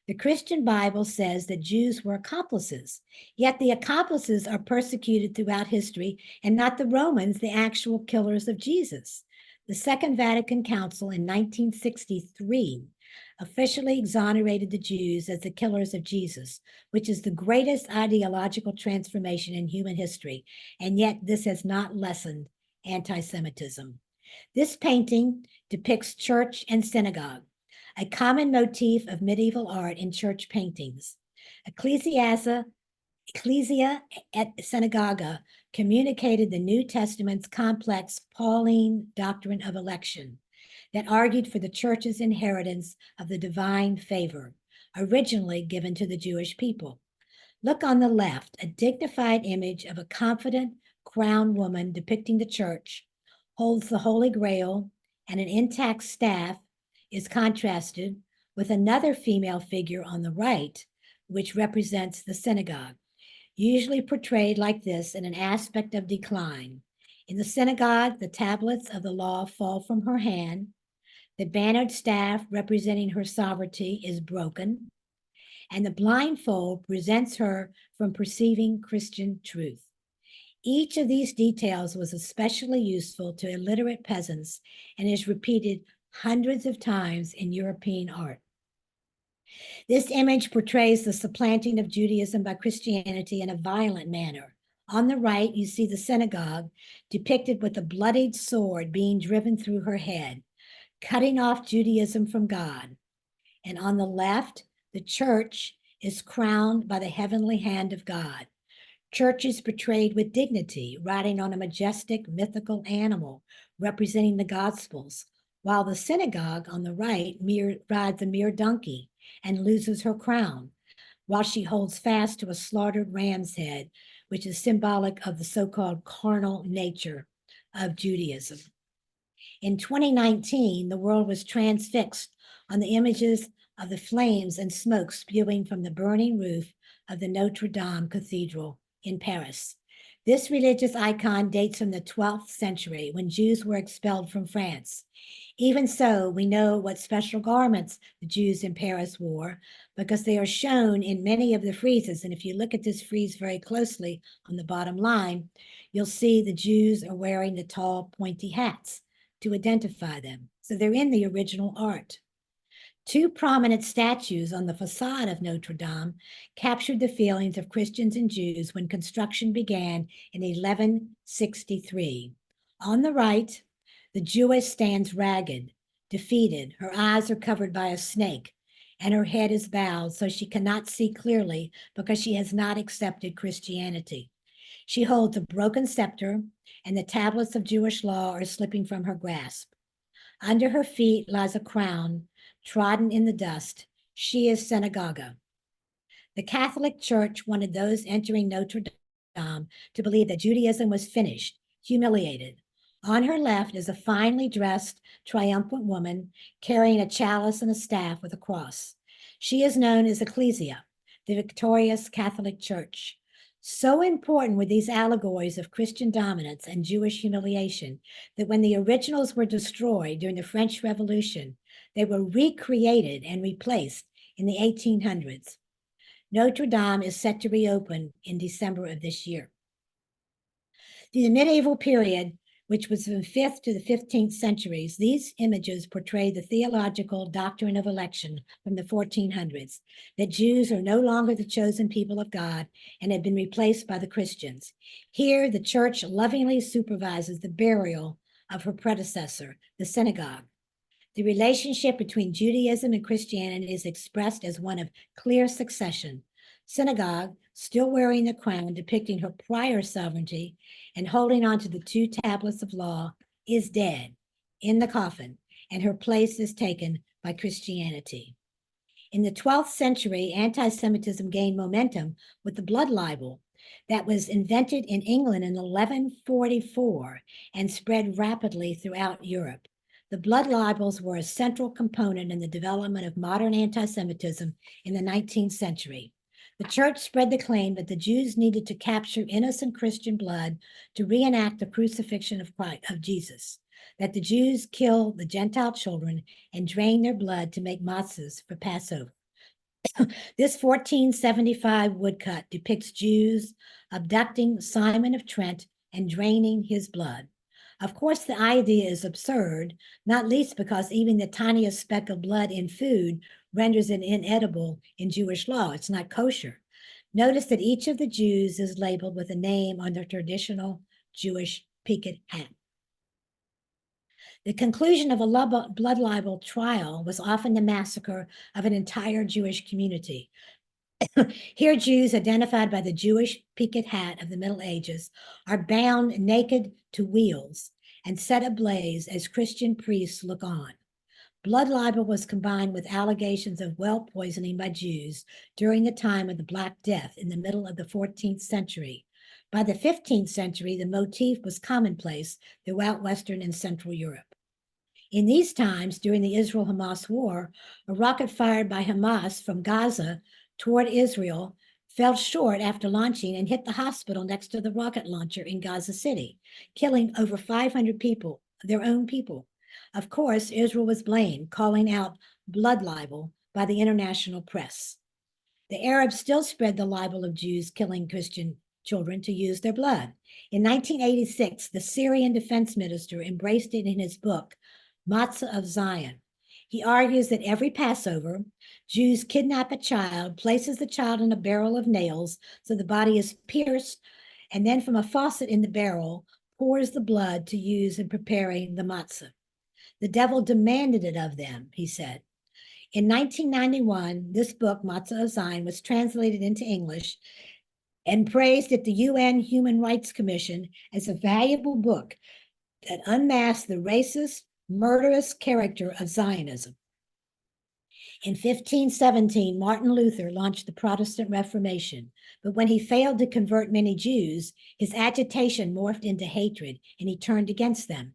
The Christian Bible says that Jews were accomplices, yet the accomplices are persecuted throughout history and not the Romans, the actual killers of Jesus. The Second Vatican Council in 1963 officially exonerated the Jews as the killers of Jesus, which is the greatest ideological transformation in human history, and yet this has not lessened anti-Semitism. This painting depicts church and synagogue, a common motif of medieval art in church paintings. Ecclesia et Synagoga communicated the New Testament's complex Pauline doctrine of election that argued for the church's inheritance of the divine favor, originally given to the Jewish people. Look on the left, a dignified image of a confident crowned woman depicting the church, holds the Holy Grail, and an intact staff is contrasted with another female figure on the right, which represents the synagogue, usually portrayed like this in an aspect of decline. In the synagogue, the tablets of the law fall from her hand. The bannered staff representing her sovereignty is broken, and the blindfold prevents her from perceiving Christian truth. Each of these details was especially useful to illiterate peasants and is repeated hundreds of times in European art. This image portrays the supplanting of Judaism by Christianity in a violent manner. On the right, you see the synagogue depicted with a bloodied sword being driven through her head, cutting off Judaism from God. And on the left, the church is crowned by the heavenly hand of God. Church is portrayed with dignity, riding on a majestic mythical animal representing the Gospels, while the synagogue on the right rides a mere donkey and loses her crown, while she holds fast to a slaughtered ram's head, which is symbolic of the so-called carnal nature of Judaism. In 2019, the world was transfixed on the images of the flames and smoke spewing from the burning roof of the Notre Dame Cathedral in Paris. This religious icon dates from the 12th century when Jews were expelled from France. Even so, we know what special garments the Jews in Paris wore because they are shown in many of the friezes. And if you look at this frieze very closely on the bottom line, you'll see the Jews are wearing the tall, pointy hats to identify them. So they're in the original art. Two prominent statues on the facade of Notre Dame captured the feelings of Christians and Jews when construction began in 1163. On the right, the Jewess stands ragged, defeated. Her eyes are covered by a snake, and her head is bowed so she cannot see clearly because she has not accepted Christianity. She holds a broken scepter, and the tablets of Jewish law are slipping from her grasp. Under her feet lies a crown, trodden in the dust. She is synagogue. The Catholic Church wanted those entering Notre Dame to believe that Judaism was finished, humiliated. On her left is a finely dressed, triumphant woman carrying a chalice and a staff with a cross. She is known as Ecclesia, the victorious Catholic Church. So important were these allegories of Christian dominance and Jewish humiliation that when the originals were destroyed during the French Revolution, they were recreated and replaced in the 1800s. Notre Dame is set to reopen in December of this year. The medieval period, which was from the 5th to the 15th centuries, these images portray the theological doctrine of election from the 1400s, that Jews are no longer the chosen people of God and have been replaced by the Christians. Here, the church lovingly supervises the burial of her predecessor, the synagogue. The relationship between Judaism and Christianity is expressed as one of clear succession. Synagogue, still wearing the crown depicting her prior sovereignty and holding on to the two tablets of law, is dead in the coffin, and her place is taken by Christianity. In the 12th century, anti-Semitism gained momentum with the blood libel that was invented in England in 1144 and spread rapidly throughout Europe. The blood libels were a central component in the development of modern anti-Semitism in the 19th century. The church spread the claim that the Jews needed to capture innocent Christian blood to reenact the crucifixion of Jesus, that the Jews kill the Gentile children and drain their blood to make matzahs for Passover. This 1475 woodcut depicts Jews abducting Simon of Trent and draining his blood. Of course, the idea is absurd, not least because even the tiniest speck of blood in food renders it inedible in Jewish law. It's not kosher. Notice that each of the Jews is labeled with a name on their traditional Jewish peaked hat. The conclusion of a blood libel trial was often the massacre of an entire Jewish community. Here, Jews identified by the Jewish peaked hat of the Middle Ages are bound naked to wheels and set ablaze as Christian priests look on. Blood libel was combined with allegations of well poisoning by Jews during the time of the Black Death in the middle of the 14th century. By the 15th century, the motif was commonplace throughout Western and Central Europe. In these times, during the Israel-Hamas war, a rocket fired by Hamas from Gaza toward Israel fell short after launching and hit the hospital next to the rocket launcher in Gaza City, killing over 500 people, their own people. Of course, Israel was blamed, calling out blood libel by the international press. The Arabs still spread the libel of Jews killing Christian children to use their blood. In 1986, the Syrian defense minister embraced it in his book, Matzah of Zion. He argues that every Passover, Jews kidnap a child, places the child in a barrel of nails so the body is pierced, and then from a faucet in the barrel pours the blood to use in preparing the matzah. The devil demanded it of them, he said. In 1991, this book, Matzah of Zion, was translated into English and praised at the UN Human Rights Commission as a valuable book that unmasked the racist, murderous character of Zionism. In 1517, Martin Luther launched the Protestant Reformation, but when he failed to convert many Jews, his agitation morphed into hatred, and he turned against them.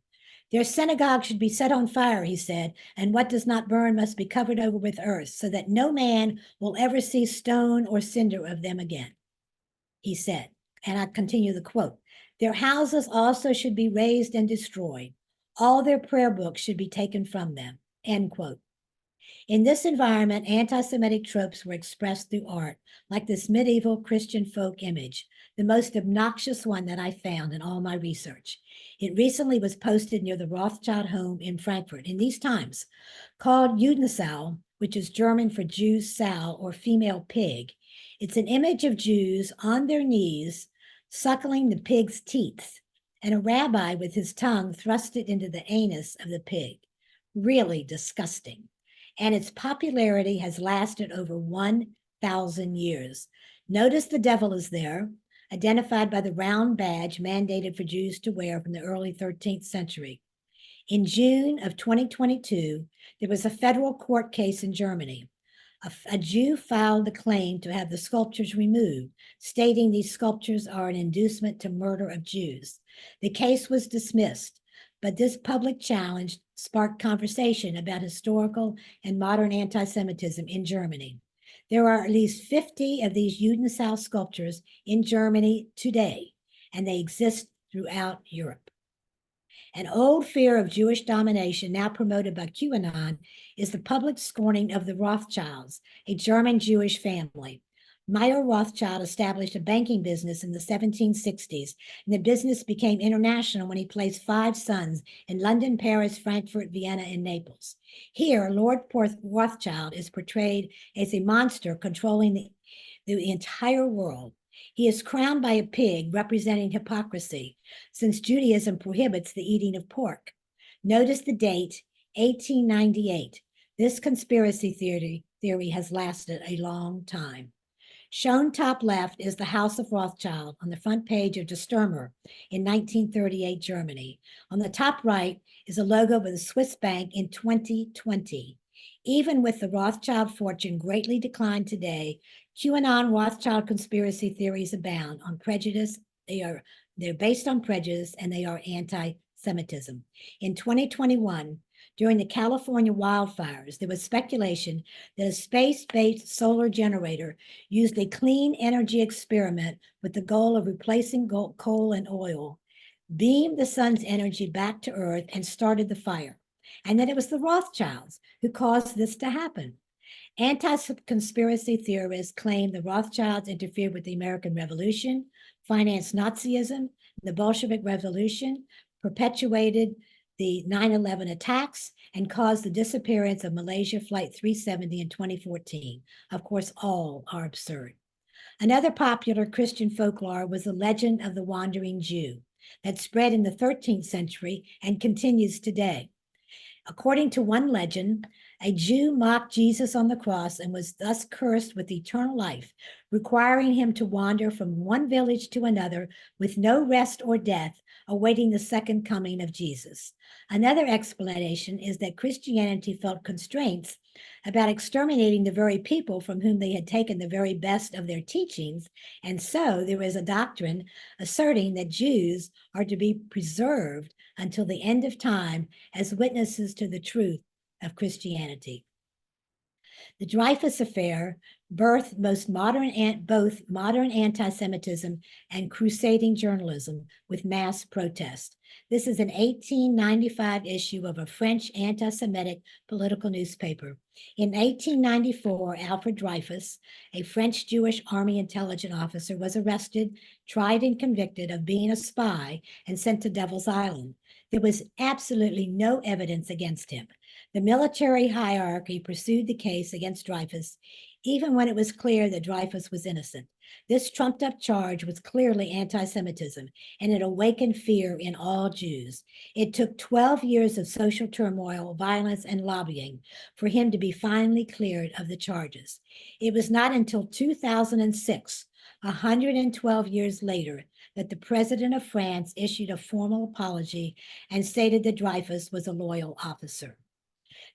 Their synagogue should be set on fire, he said, and what does not burn must be covered over with earth, so that no man will ever see stone or cinder of them again, he said. And I continue the quote. Their houses also should be razed and destroyed. All their prayer books should be taken from them, end quote. In this environment, anti-Semitic tropes were expressed through art, like this medieval Christian folk image, the most obnoxious one that I found in all my research. It recently was posted near the Rothschild home in Frankfurt in these times. Called Judensau, which is German for Jew's sow or female pig. It's an image of Jews on their knees, suckling the pig's teeth, and a rabbi with his tongue thrusted into the anus of the pig. Really disgusting. And its popularity has lasted over 1,000 years. Notice the devil is there, identified by the round badge mandated for Jews to wear from the early 13th century. In June of 2022, there was a federal court case in Germany. A Jew filed the claim to have the sculptures removed, stating these sculptures are an inducement to murder of Jews. The case was dismissed, but this public challenge sparked conversation about historical and modern anti-Semitism in Germany. There are at least 50 of these Judensau sculptures in Germany today, and they exist throughout Europe. An old fear of Jewish domination, now promoted by QAnon, is the public scorning of the Rothschilds, a German Jewish family. Meyer Rothschild established a banking business in the 1760s, and the business became international when he placed 5 sons in London, Paris, Frankfurt, Vienna, and Naples. Here, Lord Rothschild is portrayed as a monster controlling the entire world. He is crowned by a pig, representing hypocrisy, since Judaism prohibits the eating of pork. Notice the date, 1898. This conspiracy theory has lasted a long time. Shown top left is the House of Rothschild on the front page of Der Stürmer in 1938 Germany. On the top right is a logo of the Swiss bank in 2020. Even with the Rothschild fortune greatly declined today, QAnon Rothschild conspiracy theories abound on prejudice. They're based on prejudice, and they are anti-Semitism. In 2021, during the California wildfires, there was speculation that a space-based solar generator used a clean energy experiment with the goal of replacing coal and oil, beamed the sun's energy back to Earth, and started the fire. And that it was the Rothschilds who caused this to happen. Anti-conspiracy theorists claim the Rothschilds interfered with the American Revolution, financed Nazism, the Bolshevik Revolution, perpetuated the 9/11 attacks, and caused the disappearance of Malaysia Flight 370 in 2014. Of course, all are absurd. Another popular Christian folklore was the legend of the wandering Jew that spread in the 13th century and continues today. According to one legend, a Jew mocked Jesus on the cross and was thus cursed with eternal life, requiring him to wander from one village to another with no rest or death awaiting the second coming of Jesus. Another explanation is that Christianity felt constraints about exterminating the very people from whom they had taken the very best of their teachings, and so there is a doctrine asserting that Jews are to be preserved until the end of time as witnesses to the truth of Christianity. The Dreyfus Affair birthed both modern anti-Semitism and crusading journalism with mass protest. This is an 1895 issue of a French anti-Semitic political newspaper. In 1894, Alfred Dreyfus, a French Jewish army intelligence officer, was arrested, tried, and convicted of being a spy and sent to Devil's Island. There was absolutely no evidence against him. The military hierarchy pursued the case against Dreyfus, even when it was clear that Dreyfus was innocent. This trumped-up charge was clearly anti-Semitism, and it awakened fear in all Jews. It took 12 years of social turmoil, violence, and lobbying for him to be finally cleared of the charges. It was not until 2006, 112 years later, that the president of France issued a formal apology and stated that Dreyfus was a loyal officer.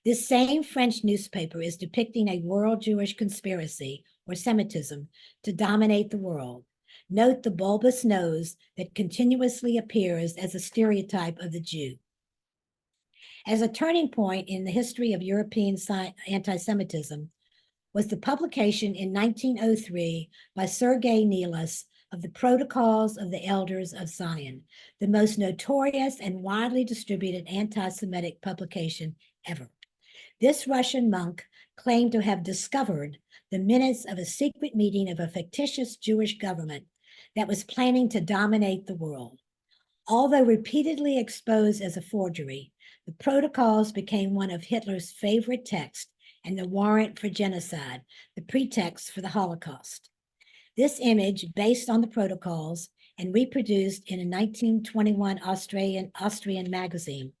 This same French newspaper is depicting a world Jewish conspiracy, or Semitism, to dominate the world. Note the bulbous nose that continuously appears as a stereotype of the Jew. As a turning point in the history of European anti-Semitism was the publication in 1903 by Sergei Nilus of the Protocols of the Elders of Zion, the most notorious and widely distributed anti-Semitic publication ever. This Russian monk claimed to have discovered the minutes of a secret meeting of a fictitious Jewish government that was planning to dominate the world. Although repeatedly exposed as a forgery, the protocols became one of Hitler's favorite texts and the warrant for genocide, the pretext for the Holocaust. This image, based on the protocols and reproduced in a 1921 Austrian magazine,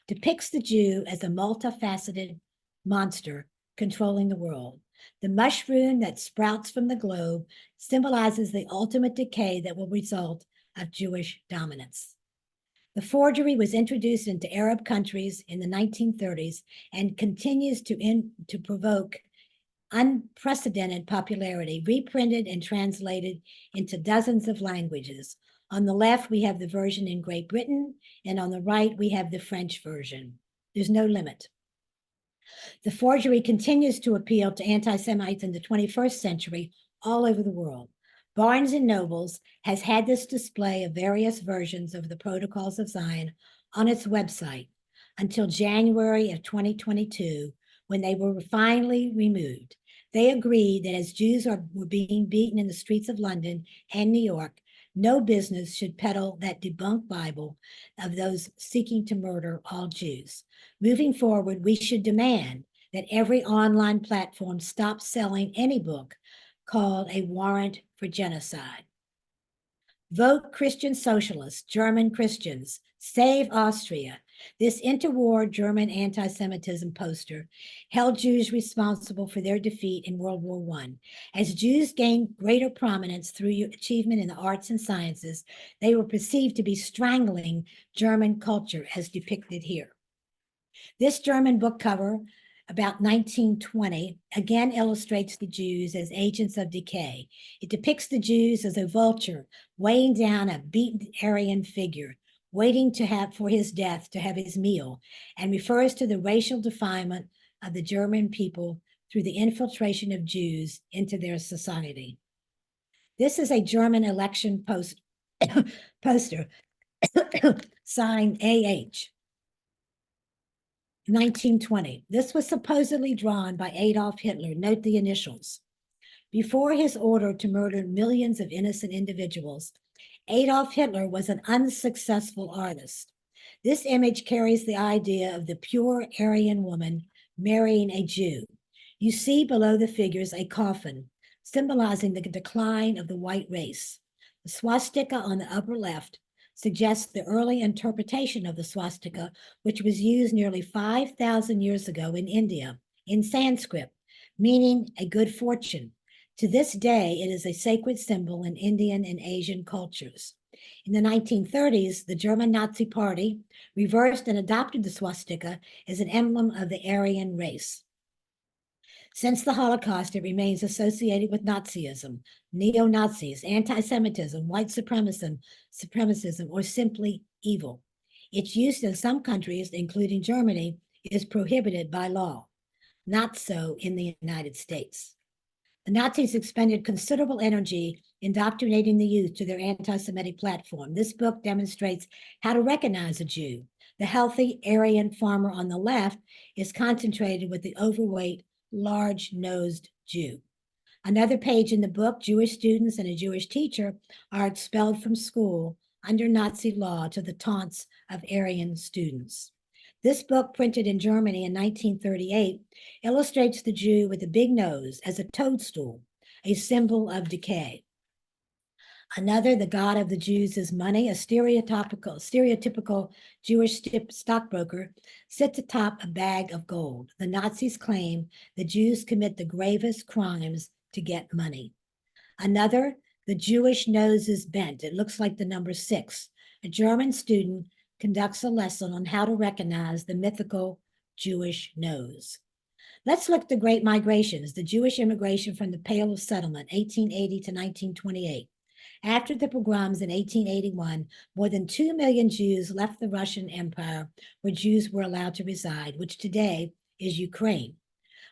depicts the Jew as a multifaceted monster controlling the world. The mushroom that sprouts from the globe symbolizes the ultimate decay that will result of Jewish dominance. The forgery was introduced into Arab countries in the 1930s and continues to provoke unprecedented popularity, reprinted and translated into dozens of languages. On the left, we have the version in Great Britain, and on the right, we have the French version. There's no limit. The forgery continues to appeal to anti-Semites in the 21st century all over the world. Barnes & Nobles has had this display of various versions of the Protocols of Zion on its website until January of 2022, when they were finally removed. They agreed that as Jews were being beaten in the streets of London and New York, no business should peddle that debunked Bible of those seeking to murder all Jews. Moving forward, we should demand that every online platform stop selling any book called A Warrant for Genocide. Vote Christian Socialists, German Christians, Save Austria. This interwar German anti-Semitism poster held Jews responsible for their defeat in World War I. As Jews gained greater prominence through achievement in the arts and sciences, they were perceived to be strangling German culture, as depicted here. This German book cover, about 1920, again illustrates the Jews as agents of decay. It depicts the Jews as a vulture weighing down a beaten Aryan figure, waiting for his death to have his meal, and refers to the racial defilement of the German people through the infiltration of Jews into their society. This is a German election poster signed A.H. 1920. This was supposedly drawn by Adolf Hitler. Note the initials. Before his order to murder millions of innocent individuals, Adolf Hitler was an unsuccessful artist. This image carries the idea of the pure Aryan woman marrying a Jew. You see below the figures a coffin, symbolizing the decline of the white race. The swastika on the upper left suggests the early interpretation of the swastika, which was used nearly 5,000 years ago in India, in Sanskrit, meaning a good fortune. To this day, it is a sacred symbol in Indian and Asian cultures. In the 1930s, the German Nazi Party reversed and adopted the swastika as an emblem of the Aryan race. Since the Holocaust, it remains associated with Nazism, neo-Nazis, anti-Semitism, white supremacism, or simply evil. Its use in some countries, including Germany, is prohibited by law. Not so in the United States. The Nazis expended considerable energy indoctrinating the youth to their anti-Semitic platform. This book demonstrates how to recognize a Jew. The healthy Aryan farmer on the left is concentrated with the overweight, large-nosed Jew. Another page in the book, Jewish students and a Jewish teacher are expelled from school under Nazi law to the taunts of Aryan students. This book, printed in Germany in 1938, illustrates the Jew with a big nose as a toadstool, a symbol of decay. Another, The God of the Jews is Money, a stereotypical Jewish stockbroker, sits atop a bag of gold. The Nazis claim the Jews commit the gravest crimes to get money. Another, The Jewish Nose is Bent. It looks like the number 6. A German student conducts a lesson on how to recognize the mythical Jewish nose. Let's look at the Great Migrations, the Jewish immigration from the Pale of Settlement, 1880 to 1928. After the pogroms in 1881, more than 2 million Jews left the Russian Empire, where Jews were allowed to reside, which today is Ukraine.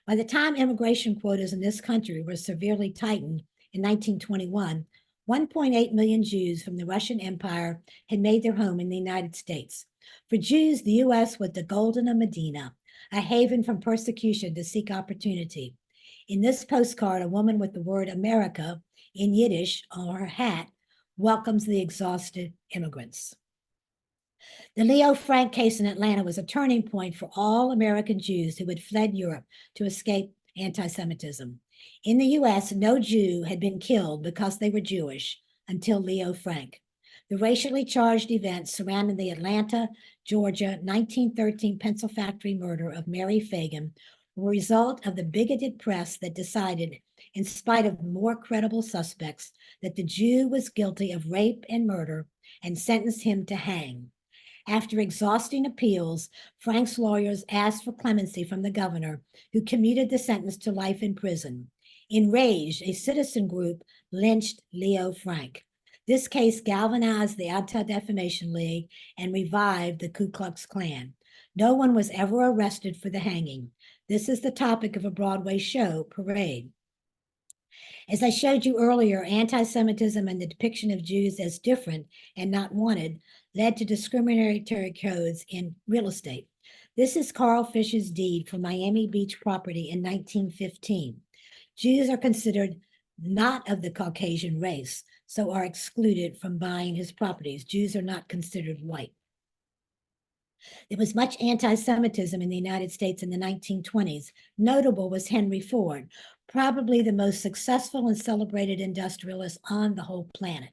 By the time immigration quotas in this country were severely tightened in 1921, 1.8 million Jews from the Russian Empire had made their home in the United States. For Jews, the U.S. was the Golden Medina, a haven from persecution to seek opportunity. In this postcard, a woman with the word America in Yiddish on her hat welcomes the exhausted immigrants. The Leo Frank case in Atlanta was a turning point for all American Jews who had fled Europe to escape anti-Semitism. In the US, no Jew had been killed because they were Jewish until Leo Frank. The racially charged events surrounding the Atlanta, Georgia, 1913 pencil factory murder of Mary Fagan were a result of the bigoted press that decided, in spite of more credible suspects, that the Jew was guilty of rape and murder and sentenced him to hang. After exhausting appeals, Frank's lawyers asked for clemency from the governor, who commuted the sentence to life in prison. Enraged, a citizen group lynched Leo Frank. This case galvanized the Anti-Defamation League and revived the Ku Klux Klan. No one was ever arrested for the hanging. This is the topic of a Broadway show, Parade. As I showed you earlier, anti-Semitism and the depiction of Jews as different and not wanted led to discriminatory codes in real estate. This is Carl Fisher's deed for Miami Beach property in 1915. Jews are considered not of the Caucasian race, so are excluded from buying his properties. Jews are not considered white. There was much anti-Semitism in the United States in the 1920s. Notable was Henry Ford, probably the most successful and celebrated industrialist on the whole planet.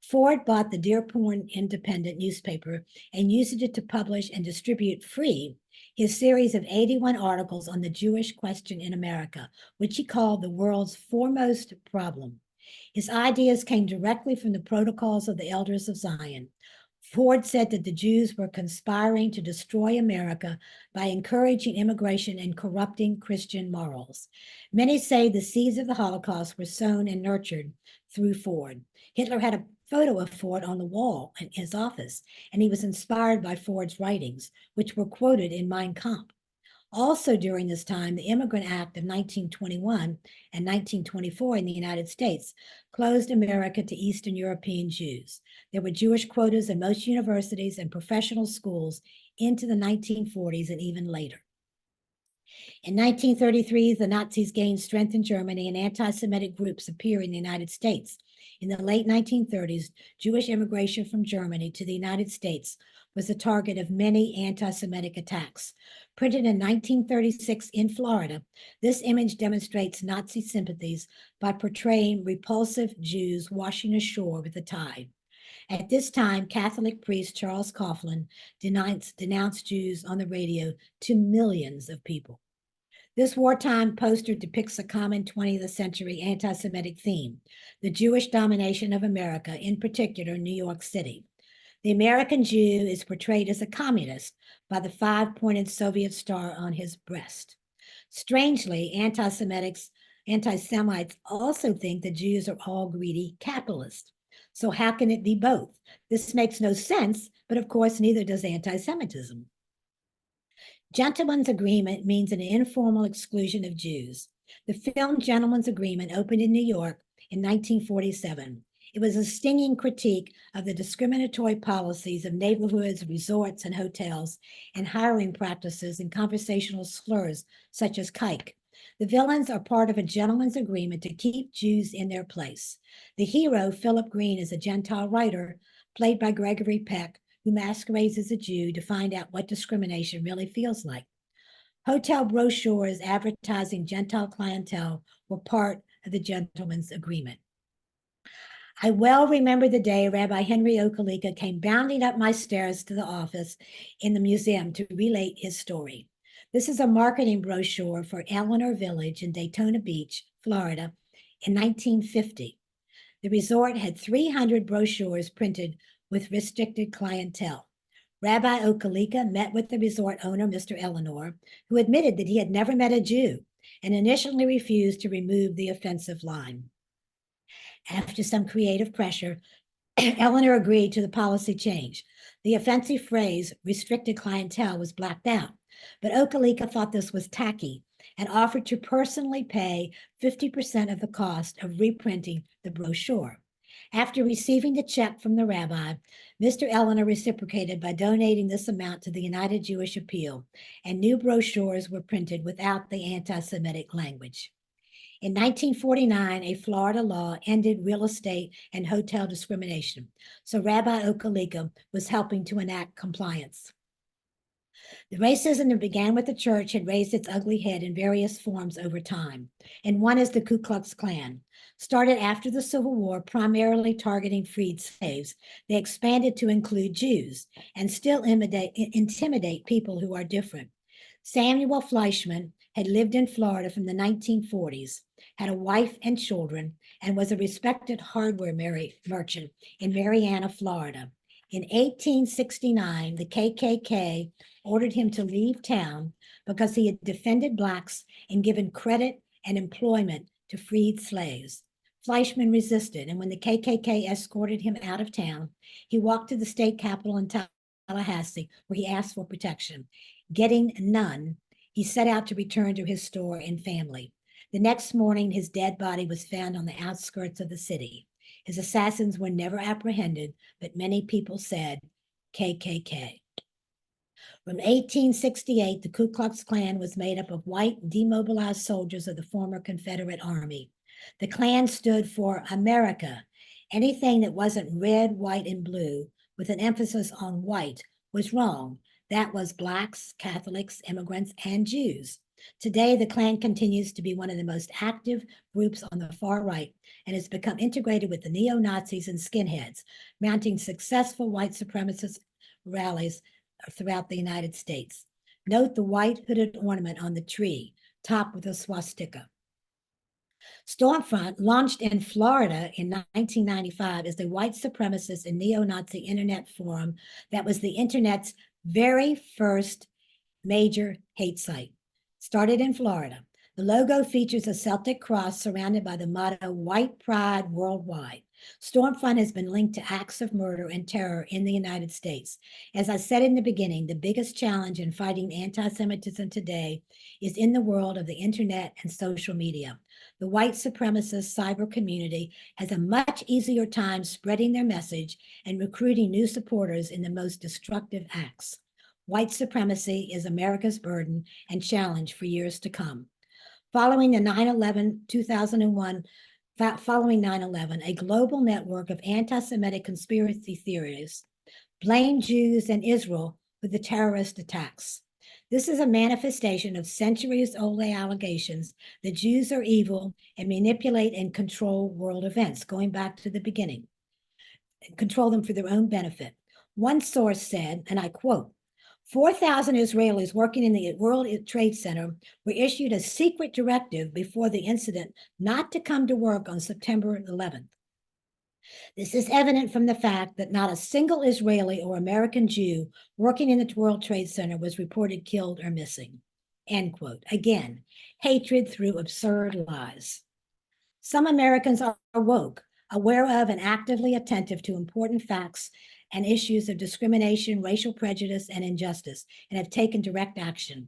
Ford bought the Dearborn Independent newspaper and used it to publish and distribute free his series of 81 articles on the Jewish question in America, which he called the world's foremost problem. His ideas came directly from the protocols of the elders of Zion. Ford said that the Jews were conspiring to destroy America by encouraging immigration and corrupting Christian morals. Many say the seeds of the Holocaust were sown and nurtured through Ford. Hitler had a photo of Ford on the wall in his office, and he was inspired by Ford's writings, which were quoted in Mein Kampf. Also during this time, the Immigrant Act of 1921 and 1924 in the United States closed America to Eastern European Jews. There were Jewish quotas in most universities and professional schools into the 1940s and even later. In 1933, the Nazis gained strength in Germany and anti-Semitic groups appeared in the United States. In the late 1930s, Jewish immigration from Germany to the United States was the target of many anti-Semitic attacks. Printed in 1936 in Florida, this image demonstrates Nazi sympathies by portraying repulsive Jews washing ashore with the tide. At this time, Catholic priest Charles Coughlin denounced Jews on the radio to millions of people. This wartime poster depicts a common 20th century anti-Semitic theme, the Jewish domination of America, in particular New York City. The American Jew is portrayed as a communist by the five-pointed Soviet star on his breast. Strangely, anti-Semites also think the Jews are all greedy capitalists. So how can it be both? This makes no sense, but of course, neither does anti-Semitism. Gentleman's agreement means an informal exclusion of Jews. The film Gentleman's Agreement opened in New York in 1947. It was a stinging critique of the discriminatory policies of neighborhoods, resorts, and hotels, and hiring practices and conversational slurs such as kike. The villains are part of a gentleman's agreement to keep Jews in their place. The hero, Philip Green, is a Gentile writer, played by Gregory Peck, who masquerades as a Jew to find out what discrimination really feels like. Hotel brochures advertising Gentile clientele were part of the gentleman's agreement. I well remember the day Rabbi Henry Okalika came bounding up my stairs to the office in the museum to relate his story. This is a marketing brochure for Eleanor Village in Daytona Beach, Florida, in 1950. The resort had 300 brochures printed with restricted clientele. Rabbi Okalika met with the resort owner, Mr. Eleanor, who admitted that he had never met a Jew and initially refused to remove the offensive line. After some creative pressure, Eleanor agreed to the policy change. The offensive phrase, restricted clientele, was blacked out, but Okalika thought this was tacky and offered to personally pay 50% of the cost of reprinting the brochure. After receiving the check from the rabbi, Mr. Eleanor reciprocated by donating this amount to the United Jewish Appeal, and new brochures were printed without the anti-Semitic language. In 1949, a Florida law ended real estate and hotel discrimination, so Rabbi Okalika was helping to enact compliance. The racism that began with the church had raised its ugly head in various forms over time, and one is the Ku Klux Klan. Started after the Civil War, primarily targeting freed slaves, they expanded to include Jews and still intimidate people who are different. Samuel Fleischman had lived in Florida from the 1940s, had a wife and children, and was a respected hardware merchant in Marianna, Florida. In 1869, the KKK ordered him to leave town because he had defended Blacks and given credit and employment to freed slaves. Fleischman resisted, and when the KKK escorted him out of town, he walked to the state capitol in Tallahassee, where he asked for protection. Getting none, he set out to return to his store and family. The next morning, his dead body was found on the outskirts of the city. His assassins were never apprehended, but many people said KKK. From 1868, the Ku Klux Klan was made up of white, demobilized soldiers of the former Confederate Army. The Klan stood for America. Anything that wasn't red, white, and blue, with an emphasis on white, was wrong. That was Blacks, Catholics, immigrants, and Jews. Today, the Klan continues to be one of the most active groups on the far right and has become integrated with the neo-Nazis and skinheads, mounting successful white supremacist rallies throughout the United States. Note the white hooded ornament on the tree, topped with a swastika. Stormfront, launched in Florida in 1995, is the white supremacist and neo-Nazi internet forum that was the internet's very first major hate site. Started in Florida. The logo features a Celtic cross surrounded by the motto, White Pride Worldwide. Stormfront has been linked to acts of murder and terror in the United States. As I said in the beginning, the biggest challenge in fighting anti-Semitism today is in the world of the internet and social media. The white supremacist cyber community has a much easier time spreading their message and recruiting new supporters in the most destructive acts. White supremacy is America's burden and challenge for years to come. Following 9/11, a global network of anti-Semitic conspiracy theorists blamed Jews and Israel for the terrorist attacks. This is a manifestation of centuries-old allegations that Jews are evil and manipulate and control world events, going back to the beginning, control them for their own benefit. One source said, and I quote, 4,000 Israelis working in the World Trade Center were issued a secret directive before the incident not to come to work on September 11th. This is evident from the fact that not a single Israeli or American Jew working in the World Trade Center was reported killed or missing. End quote. Again, hatred through absurd lies. Some Americans are woke, aware of and actively attentive to important facts and issues of discrimination, racial prejudice, and injustice, and have taken direct action.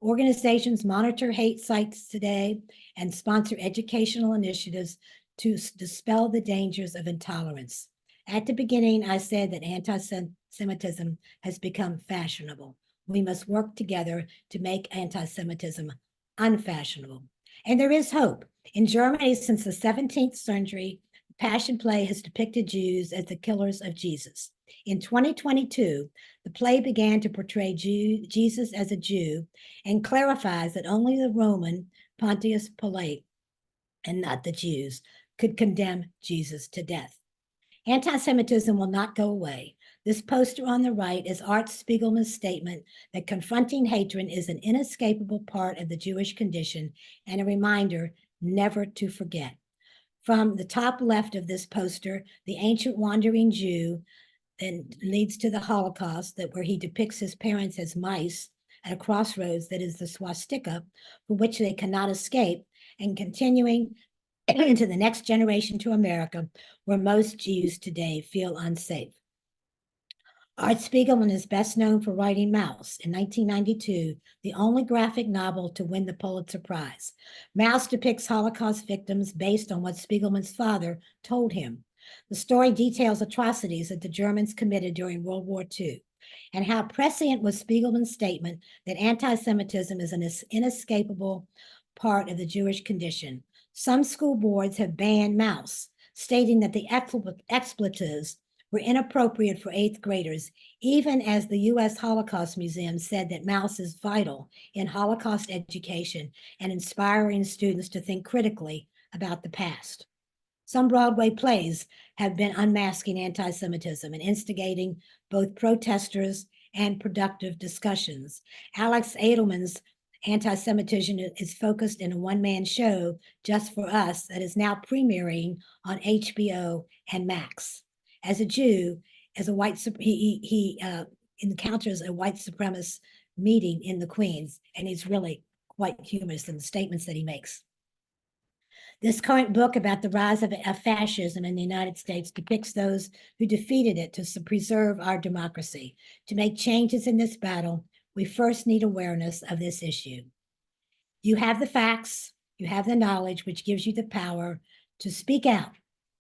Organizations monitor hate sites today and sponsor educational initiatives to dispel the dangers of intolerance. At the beginning, I said that anti-Semitism has become fashionable. We must work together to make anti-Semitism unfashionable. And there is hope. In Germany, since the 17th century, the Passion Play has depicted Jews as the killers of Jesus. In 2022, the play began to portray Jesus as a Jew and clarifies that only the Roman Pontius Pilate, and not the Jews, could condemn Jesus to death. Anti-Semitism will not go away. This poster on the right is Art Spiegelman's statement that confronting hatred is an inescapable part of the Jewish condition and a reminder never to forget. From the top left of this poster, the ancient wandering Jew then leads to the Holocaust, where he depicts his parents as mice at a crossroads that is the swastika, from which they cannot escape, and continuing into the next generation to America, where most Jews today feel unsafe. Art Spiegelman is best known for writing Mouse in 1992, the only graphic novel to win the Pulitzer Prize. Mouse depicts Holocaust victims based on what Spiegelman's father told him. The story details atrocities that the Germans committed during World War II, and how prescient was Spiegelman's statement that anti-Semitism is an inescapable part of the Jewish condition. Some school boards have banned Mouse, stating that the expletives were inappropriate for 8th graders, even as the U.S. Holocaust Museum said that Mouse is vital in Holocaust education and inspiring students to think critically about the past. Some Broadway plays have been unmasking anti-Semitism and instigating both protesters and productive discussions. Alex Edelman's Anti-Semitism is focused in a one-man show, Just for Us, that is now premiering on HBO and Max. As a Jew, as a white, he encounters a white supremacist meeting in the Queens, and he's really quite humorous in the statements that he makes. This current book about the rise of fascism in the United States depicts those who defeated it to preserve our democracy. To make changes in this battle, we first need awareness of this issue. You have the facts, you have the knowledge, which gives you the power to speak out.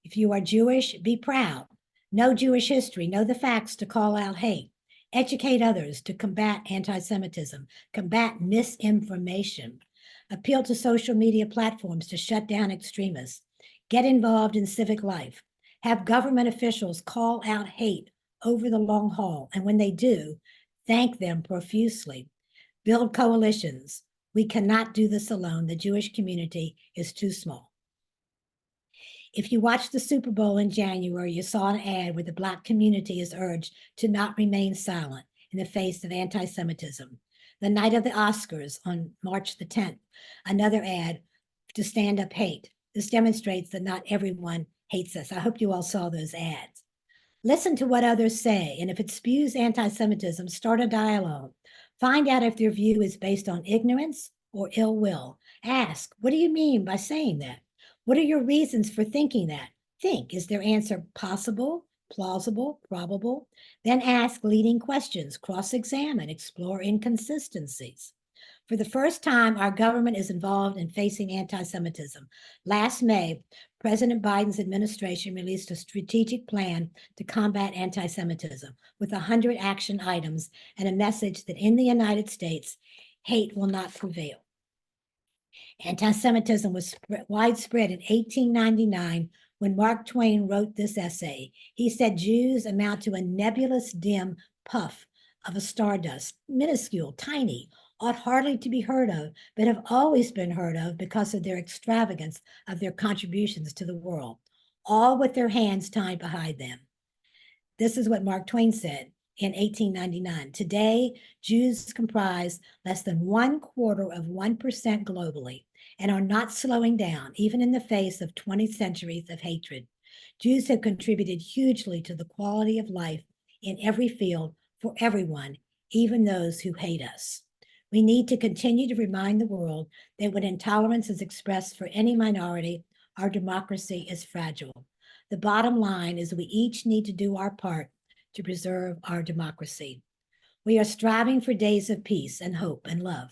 If you are Jewish, be proud. Know Jewish history, know the facts to call out hate. Educate others to combat anti-Semitism, combat misinformation. Appeal to social media platforms to shut down extremists. Get involved in civic life. Have government officials call out hate over the long haul, and when they do, thank them profusely. Build coalitions. We cannot do this alone. The Jewish community is too small. If you watched the Super Bowl in January, you saw an ad where the Black community is urged to not remain silent in the face of anti-Semitism. The night of the Oscars on March the 10th, another ad to stand up hate. This demonstrates that not everyone hates us. I hope you all saw those ads. Listen to what others say, and if it spews anti-Semitism, start a dialogue. Find out if their view is based on ignorance or ill will. Ask, what do you mean by saying that? What are your reasons for thinking that? Think, is their answer possible, plausible, probable? Then ask leading questions, cross-examine, explore inconsistencies. For the first time, our government is involved in facing anti-Semitism. Last May, President Biden's administration released a strategic plan to combat anti-Semitism with 100 action items and a message that in the United States, hate will not prevail. Anti-Semitism was widespread in 1899 when Mark Twain wrote this essay. He said Jews amount to a nebulous, dim puff of a stardust, minuscule, tiny, ought hardly to be heard of, but have always been heard of because of their extravagance of their contributions to the world, all with their hands tied behind them. This is what Mark Twain said. in 1899. Today, Jews comprise less than 0.25% globally and are not slowing down, even in the face of 20 centuries of hatred. Jews have contributed hugely to the quality of life in every field for everyone, even those who hate us. We need to continue to remind the world that when intolerance is expressed for any minority, our democracy is fragile. The bottom line is we each need to do our part to preserve our democracy. We are striving for days of peace and hope and love,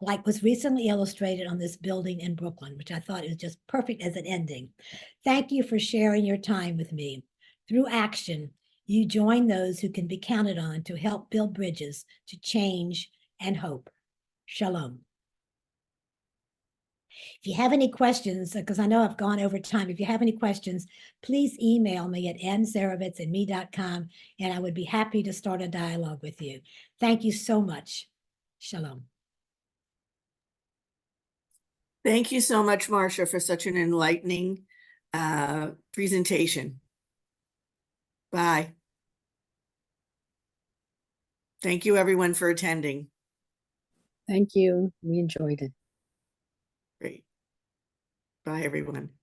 like was recently illustrated on this building in Brooklyn, which I thought was just perfect as an ending. Thank you for sharing your time with me. Through action, you join those who can be counted on to help build bridges to change and hope. Shalom. If you have any questions, because I know I've gone over time, if you have any questions, please email me at mzerivitz@me.com, and I would be happy to start a dialogue with you. Thank you so much. Shalom. Thank you so much, Marcia, for such an enlightening presentation. Bye. Thank you, everyone, for attending. Thank you. We enjoyed it. Great. Bye, everyone.